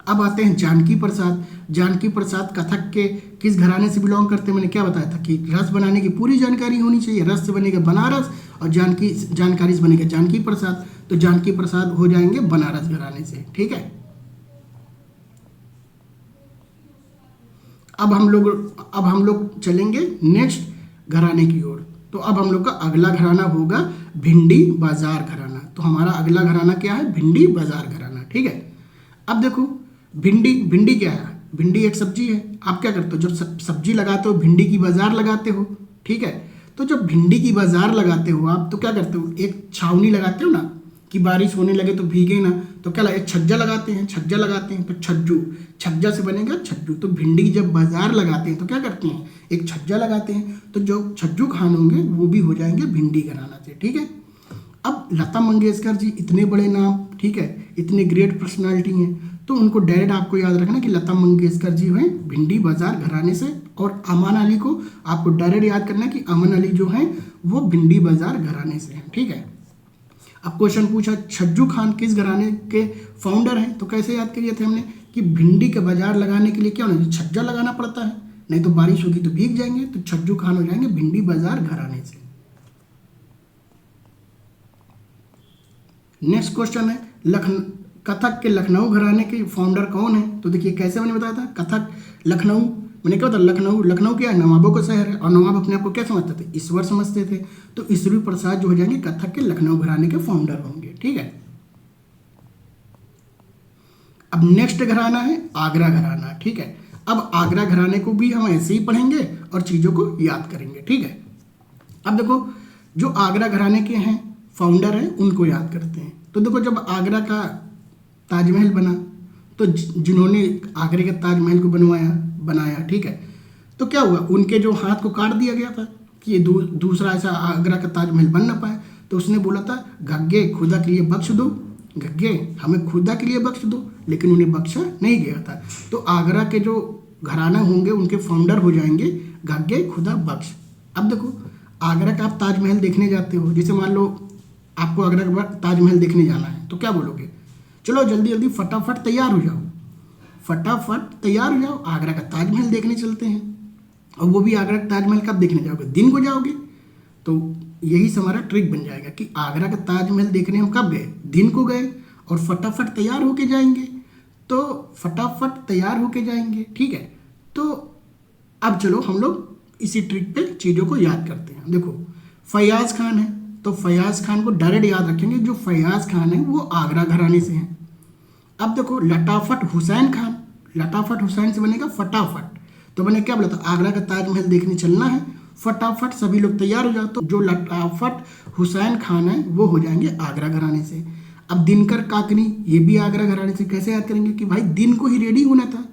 अब आते हैं जानकी प्रसाद। जानकी प्रसाद कथक के किस घराने से बिलोंग करते हैं? मैंने क्या बताया था कि रस बनाने की पूरी जानकारी होनी चाहिए। रस से बनेगा बनारस और जानकारी से बनेगा जानकी प्रसाद। तो जानकी प्रसाद हो जाएंगे बनारस घराने से, ठीक है। अब हम लोग चलेंगे नेक्स्ट घराने की ओर। तो अब हम लोग का अगला घराना होगा भिंडी बाजार घराना। तो हमारा अगला घराना क्या है? भिंडी बाजार घराना, ठीक है। अब देखो भिंडी क्या है? भिंडी एक सब्जी है। आप क्या करते हो? जब सब्जी लगाते हो भिंडी की बाजार लगाते हो, ठीक है। तो जब भिंडी की बाजार लगाते हो आप, तो क्या करते हो? एक छावनी लगाते हो ना, कि बारिश होने लगे तो भीगे ना, तो क्या एक छज्जा लगाते हैं, तो छज्जा से बनेगा छज्जू। तो भिंडी की जब बाजार लगाते हैं तो क्या करते हैं? एक छज्जा लगाते हैं। तो जो छज्जू खान होंगे वो भी हो जाएंगे भिंडी घराना से, ठीक है। अब लता मंगेशकर जी इतने बड़े नाम, ठीक है, इतने ग्रेट पर्सनालिटी हैं, तो उनको डायरेक्ट आपको याद रखना कि लता मंगेशकर जी हैं भिंडी बाजार घराने से। और अमन अली को आपको डायरेक्ट याद करना है कि अमन अली जो हैं वो भिंडी बाजार घराने से हैं, ठीक है। अब क्वेश्चन पूछा छज्जू खान किस घराने के फाउंडर हैं? तो कैसे याद करिए थे हमने कि भिंडी का बाजार लगाने के लिए क्या होना चाहिए? छज्जा लगाना पड़ता है, नहीं तो बारिश होगी तो भीग जाएंगे। तो छज्जू खान हो जाएंगे भिंडी बाजार घराने से। नेक्स्ट क्वेश्चन है कथक के लखनऊ घराने के फाउंडर कौन है? तो देखिए कैसे मैंने बताया था, कथक लखनऊ, मैंने क्या बताया? लखनऊ क्या है? नवाबों का शहर है। और नवाब अपने आप को क्या समझते थे? ईश्वर समझते थे। तो ईश्वरी प्रसाद जो हो जाएंगे कथक के लखनऊ घराने के फाउंडर होंगे, ठीक है। अब नेक्स्ट घराना है आगरा घराना, ठीक है। अब आगरा घराने को भी हम ऐसे ही पढ़ेंगे और चीज़ों को याद करेंगे, ठीक है। अब देखो जो आगरा घराने के हैं फाउंडर हैं उनको याद करते हैं। तो देखो जब आगरा का ताजमहल बना, तो जिन्होंने आगरे के ताजमहल को बनाया, ठीक है, तो क्या हुआ? उनके जो हाथ को काट दिया गया था कि ये दूसरा ऐसा आगरा का ताजमहल बन ना पाए। तो उसने बोला था गग्गे खुदा के लिए बख्श दो, गग्गे हमें खुदा के लिए बख्श दो, लेकिन उन्हें बख्शा नहीं गया था। तो आगरा के जो घराना होंगे उनके फाउंडर हो जाएंगे गग्गे खुदा बख्श। अब देखो आगरा का आप ताजमहल देखने जाते हो, जैसे मान लो आपको आगरा का ताजमहल देखने जाना है, तो क्या बोलोगे? चलो जल्दी जल्दी फटाफट तैयार हो जाओ, आगरा का ताजमहल देखने चलते हैं। और वो भी आगरा का ताजमहल कब देखने जाओगे? दिन को जाओगे। तो यही हमारा ट्रिक बन जाएगा कि आगरा का ताजमहल देखने हम कब गए? दिन को गए। और फटाफट तैयार होके जाएंगे, तो फटाफट तैयार होके जाएंगे, ठीक है। तो अब चलो हम लोग इसी ट्रिक पे चीज़ों को याद करते हैं। देखो फैयाज खान है, तो फैयाज खान को डायरेक्ट याद रखेंगे, जो फैयाज खान है वो आगरा घराने से हैं। अब देखो लटाफट हुसैन खान, लटाफट हुसैन से बनेगा फटाफट। तो मैंने क्या बोला था? आगरा का ताजमहल देखने चलना है, फटाफट सभी लोग तैयार हो जाओ। तो जो लटाफट हुसैन खान है वो हो जाएंगे आगरा घराने से। अब दिनकर काकनी, ये भी आगरा घराने से। कैसे याद करेंगे कि भाई दिन को ही रेडी होना था,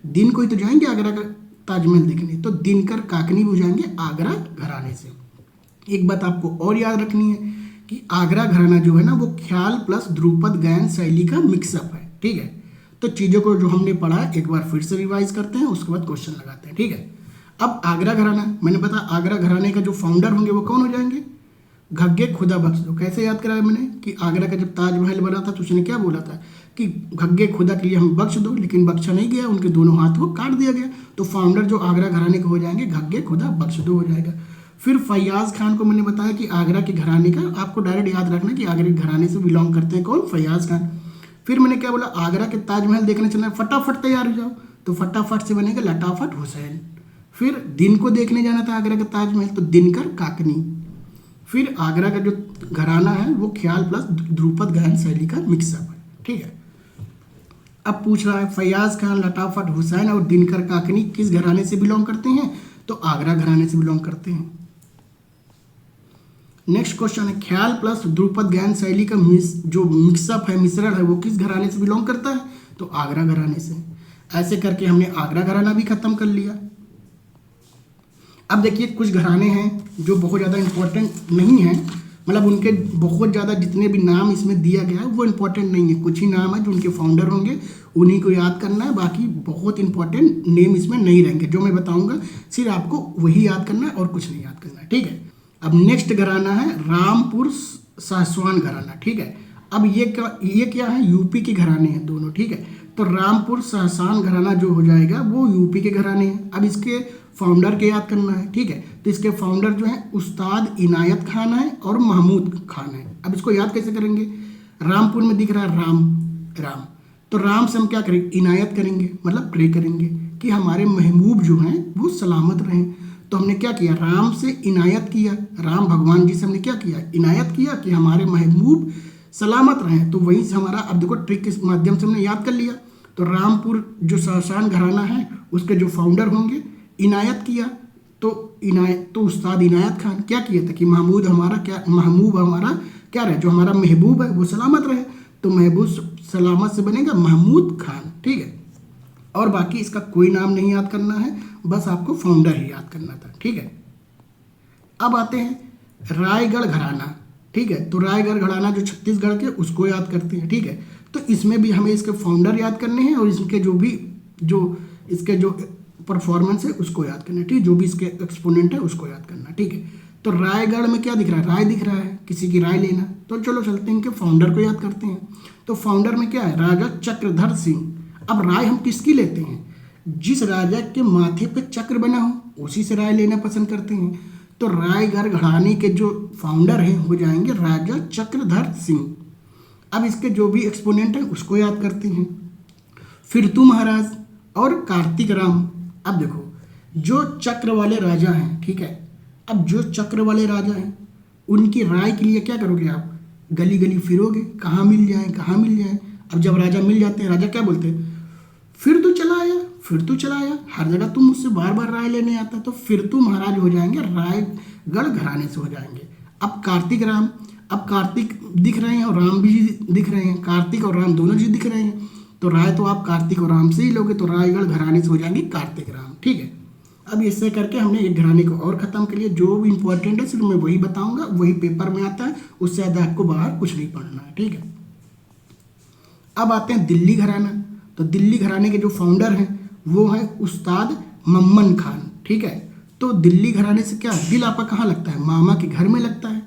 दिन को ही तो जाएंगे आगरा का ताजमहल देखने। तो दिनकर काकनी हो जाएंगे आगरा घराने से। एक बात आपको और याद रखनी है कि आगरा घराना जो है ना वो ख्याल प्लस ध्रुपद गायन शैली का मिक्सअप है, ठीक है। तो चीज़ों को जो हमने पढ़ा है एक बार फिर से रिवाइज करते हैं, उसके बाद क्वेश्चन लगाते हैं, ठीक है। अब आगरा घराना मैंने बताया, आगरा घराने का जो फाउंडर होंगे वो कौन हो जाएंगे? घग्गे खुदा बख्श दो। कैसे याद कराया मैंने कि आगरा का जब ताजमहल बना था तो उसने क्या बोला था कि घग्गे खुदा के लिए हम बख्श दो, लेकिन बख्शा नहीं गया, उनके दोनों हाथ को काट दिया गया। तो फाउंडर जो आगरा घराने के हो जाएंगे घग्गे खुदा बख्श दो हो जाएगा। फिर फैयाज खान को मैंने बताया कि आगरा के घराने का, आपको डायरेक्ट याद रखना कि आगरा के घराने से बिलोंग करते हैं कौन? फैयाज खान। फिर मैंने क्या बोला? आगरा के ताजमहल देखने चलना है, फटाफट तैयार हो जाओ, तो फटाफट से बनेगा लटाफट हुसैन। फिर दिन को देखने जाना था आगरा का ताजमहल, तो दिनकर काकनी। फिर आगरा का जो घराना है वो ख्याल प्लस ध्रुपद गायन शैली का मिक्सअप है, ठीक है। अब पूछ रहा है फैयाज खान, लटाफट हुसैन और दिनकर काकनी किस घराने से बिलोंग करते हैं? तो आगरा घराने से बिलोंग करते हैं। नेक्स्ट क्वेश्चन है ख्याल प्लस ध्रुपद गायन शैली का जो मिक्सअप है, मिश्रण है, वो किस घराने से बिलोंग करता है? तो आगरा घराने से। ऐसे करके हमने आगरा घराना भी खत्म कर लिया। अब देखिए कुछ घराने हैं जो बहुत ज़्यादा इंपॉर्टेंट नहीं है, मतलब उनके बहुत ज़्यादा जितने भी नाम इसमें दिया गया है वो इंपॉर्टेंट नहीं है। कुछ ही नाम है जो उनके फाउंडर होंगे, उन्हीं को याद करना है, बाकी बहुत इंपॉर्टेंट नेम इसमें नहीं रहेंगे। जो मैं बताऊंगा सिर्फ आपको वही याद करना है और कुछ नहीं याद करना है, ठीक है। अब नेक्स्ट घराना है रामपुर सासवान घराना, ठीक है। अब ये क्या है? यूपी के घराने हैं दोनों, ठीक है। तो रामपुर साहसान घराना जो हो जाएगा वो यूपी के घराने हैं। अब इसके फाउंडर के याद करना है, ठीक है। तो इसके फाउंडर जो है उस्ताद इनायत खान है और महमूद खान है। अब इसको याद कैसे करेंगे? रामपुर में दिख रहा है राम, तो राम से हम क्या करेंगे? इनायत करेंगे, मतलब प्रे करेंगे कि हमारे महबूब जो हैं वो सलामत रहें। तो हमने क्या किया? राम से इनायत किया, राम भगवान जी से हमने क्या किया? इनायत किया कि हमारे महबूब सलामत रहें। तो वहीं से हमारा, अब देखो ट्रिक के माध्यम से हमने याद कर लिया। तो रामपुर जो साहसान घराना है उसके जो फाउंडर होंगे इनायत किया, तो उस्ताद इनायत खान क्या किया था कि महबूब हमारा क्या रहे, जो हमारा महबूब है वो सलामत रहे। तो महबूब सलामत से बनेगा महमूद खान, ठीक है। और बाकी इसका कोई नाम नहीं याद करना है, बस आपको फाउंडर ही याद करना था, ठीक है। अब आते हैं रायगढ़ घराना, ठीक है। तो रायगढ़ घराना जो छत्तीसगढ़ के, उसको याद करते हैं, ठीक है। तो इसमें भी हमें इसके फाउंडर याद करने हैं और इसके जो परफॉर्मेंस है उसको याद करना है, ठीक है। जो भी इसके एक्सपोनेंट है उसको याद करना है, ठीक है। तो रायगढ़ में क्या दिख रहा है? राय दिख रहा है, किसी की राय लेना। तो चलो चलते हैं इनके फाउंडर को याद करते हैं। तो फाउंडर में क्या है? राजा चक्रधर सिंह। अब राय हम किसकी लेते हैं? जिस राजा के माथे पे चक्र बना हो उसी से राय लेना पसंद करते हैं। तो रायगढ़ घराने के जो फाउंडर हैं हो जाएंगे राजा चक्रधर सिंह। अब इसके जो भी एक्सपोनेंट है उसको याद करते हैं, फिरतू महाराज और कार्तिक राम। अब देखो जो चक्र वाले राजा हैं, ठीक है। अब जो चक्र वाले राजा हैं उनकी राय के लिए क्या करोगे आप? गली गली फिरोगे, कहाँ मिल जाए कहाँ मिल जाए। अब जब राजा मिल जाते हैं, राजा क्या बोलते हैं? फिर तू चला आया, हर जगह तुम मुझसे बार बार राय लेने आता। तो फिर तू महाराज हो जाएंगे, रायगढ़ घराने से हो जाएंगे। अब कार्तिक राम, अब कार्तिक दिख रहे हैं और राम भी दिख रहे हैं, कार्तिक और राम दोनों जी दिख रहे हैं। तो राय तो आप कार्तिक और राम से ही लोगे, तो रायगढ़ घराने से हो जाएंगे कार्तिक राम, ठीक है। अब इससे करके हमने एक घराने को और ख़त्म कर लिया। जो भी इंपॉर्टेंट है सिर्फ मैं वही बताऊंगा, वही पेपर में आता है, उससे ज़्यादा आपको बाहर कुछ नहीं पढ़ना है, ठीक है। अब आते हैं दिल्ली घराना। तो दिल्ली घराने के जो फाउंडर हैं वो है उस्ताद मम्मन खान, ठीक है। तो दिल्ली घराने से क्या, दिल आपका कहाँ लगता है? मामा के घर में लगता है।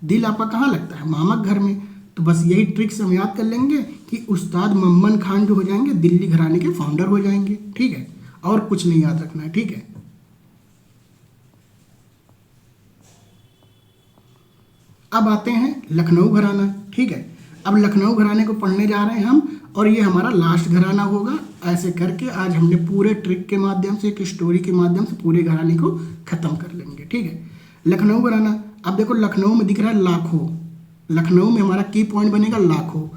दिल आपका कहाँ लगता है? मामा के घर में। तो बस यही ट्रिक से हम याद कर लेंगे कि उस्ताद मम्मन खान जो हो जाएंगे दिल्ली घराने के फाउंडर हो जाएंगे, ठीक है। और कुछ नहीं याद रखना है, ठीक है। अब आते हैं लखनऊ घराना, ठीक है। अब लखनऊ घराने को पढ़ने जा रहे हैं हम, और ये हमारा लास्ट घराना होगा। ऐसे करके आज हमने पूरे ट्रिक के माध्यम से, एक स्टोरी के माध्यम से पूरे घराने को खत्म कर लेंगे, ठीक है। लखनऊ घराना, अब देखो लखनऊ में दिख रहा है लाखों, लखनऊ में हमारा की पॉइंट बनेगा लाखों।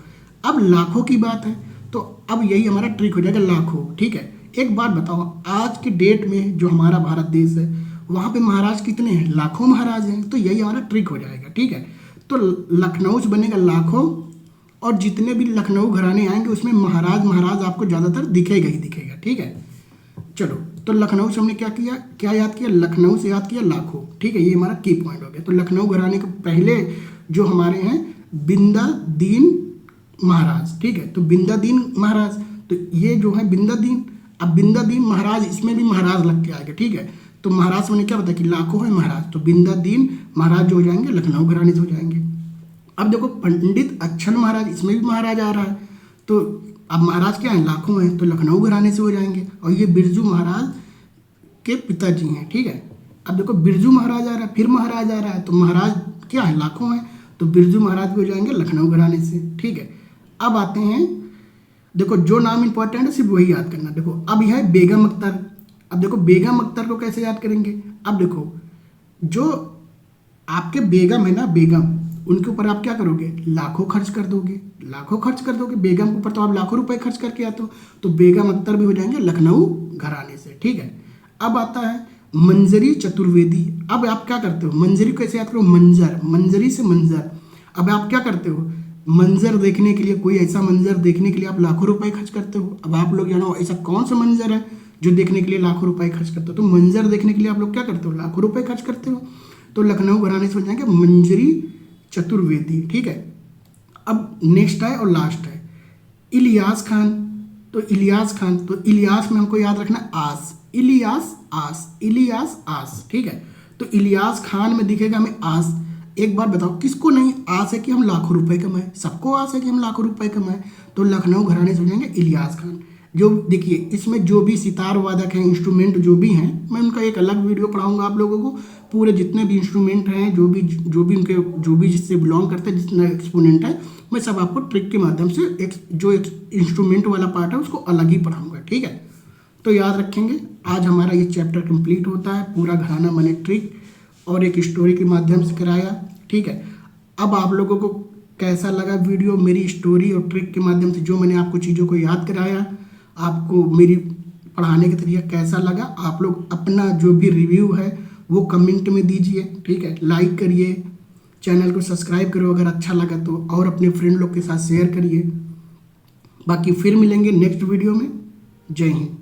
अब लाखों की बात है तो अब यही हमारा ट्रिक हो जाएगा लाखों, ठीक है। एक बात बताओ, आज के डेट में जो हमारा भारत देश है वहाँ पे महाराज कितने हैं? लाखों महाराज हैं। तो यही हमारा ट्रिक हो जाएगा, ठीक है। तो लखनऊ से बनेगा लाखों, और जितने भी लखनऊ घराने आएंगे उसमें महाराज आपको ज़्यादातर दिखेगा ही दिखेगा, ठीक है। चलो तो लखनऊ से हमने क्या याद किया, लखनऊ से याद किया लाखों। ठीक है, ये हमारा की पॉइंट हो गया। तो लखनऊ घराने के पहले जो हमारे हैं बिंदादीन महाराज। ठीक है, तो बिंदादीन महाराज, तो ये जो है बिंदादीन। अब बिंदादीन महाराज, इसमें भी महाराज लग के आएगा। ठीक है, तो महाराज मैंने क्या बताया कि लाखों है महाराज, तो बिंदादीन महाराज जो हो जाएंगे लखनऊ घराने से हो जाएंगे। अब देखो पंडित अच्छन महाराज, इसमें भी महाराज आ रहा है, तो अब महाराज क्या है, लाखों हैं, तो लखनऊ घराने से हो जाएंगे। और ये बिरजू महाराज के पिताजी हैं। ठीक है, अब देखो बिरजू महाराज आ रहा है, फिर महाराज आ रहा है, तो महाराज क्या है, लाखों हैं, तो बिरजू महाराज भी हो जाएंगे लखनऊ घराने से। ठीक है, अब आते हैं, देखो जो नाम इंपॉर्टेंट है सिर्फ वही याद करना। देखो अब यह है बेगम अख्तर। अब देखो बेगम अख्तर को कैसे याद करेंगे, अब देखो जो आपके बेगम है ना, बेगम, उनके ऊपर आप क्या करोगे, लाखों खर्च कर दोगे, लाखों खर्च कर दोगे। बेगम के ऊपर तो आप लाखों रुपए खर्च करके आते हो, तो बेगम अख्तर भी हो जाएंगे लखनऊ घराने से। ठीक है, अब आता है मंजरी चतुर्वेदी। अब आप क्या करते हो, मंजरी कैसे याद करो, मंजर, मंजरी से मंजर। अब आप क्या करते हो, मंजर देखने के लिए, कोई ऐसा मंजर देखने के लिए आप लाखों रुपए खर्च करते हो। अब आप लोग जानो ऐसा कौन सा मंजर है जो देखने के लिए लाखों रुपए खर्च करते हो, तो मंजर देखने के लिए आप लोग क्या करते हो, लाखों रुपए खर्च करते हो। तो लखनऊ घराने से हो जाएंगे मंजरी चतुर्वेदी। ठीक है, अब नेक्स्ट है और लास्ट है इलियास खान। तो इलियास खान, तो इलियास में हमको याद रखना आस, इलियास आस, इलियास आस। ठीक है, तो इलियास खान में दिखेगा हमें आस। एक बार बताओ किसको नहीं आस है कि हम लाखों रुपए कमाएं, सबको आस है कि हम लाखों रुपए कमाएं। तो लखनऊ घराने से हो जाएंगे इलियास खान। जो देखिए इसमें जो भी सितार वादक हैं, इंस्ट्रूमेंट जो भी हैं, मैं उनका एक अलग वीडियो पढ़ाऊंगा आप लोगों को। पूरे जितने भी इंस्ट्रूमेंट हैं, जो भी उनके जो भी जिससे बिलोंग करते हैं, जितना एक्सपोनेंट है, मैं सब आपको ट्रिक के माध्यम से एक इंस्ट्रूमेंट वाला पार्ट है उसको अलग ही पढ़ाऊंगा। ठीक है, तो याद रखेंगे आज हमारा ये चैप्टर कंप्लीट होता है, पूरा घराना मने ट्रिक और एक स्टोरी के माध्यम से कराया। ठीक है, अब आप लोगों को कैसा लगा वीडियो, मेरी स्टोरी और ट्रिक के माध्यम से जो मैंने आपको चीज़ों को याद कराया, आपको मेरी पढ़ाने का तरीका कैसा लगा, आप लोग अपना जो भी रिव्यू है वो कमेंट में दीजिए। ठीक है, लाइक करिए, चैनल को सब्सक्राइब करो अगर अच्छा लगा तो, और अपने फ्रेंड लोग के साथ शेयर करिए। बाकी फिर मिलेंगे नेक्स्ट वीडियो में। जय हिंद।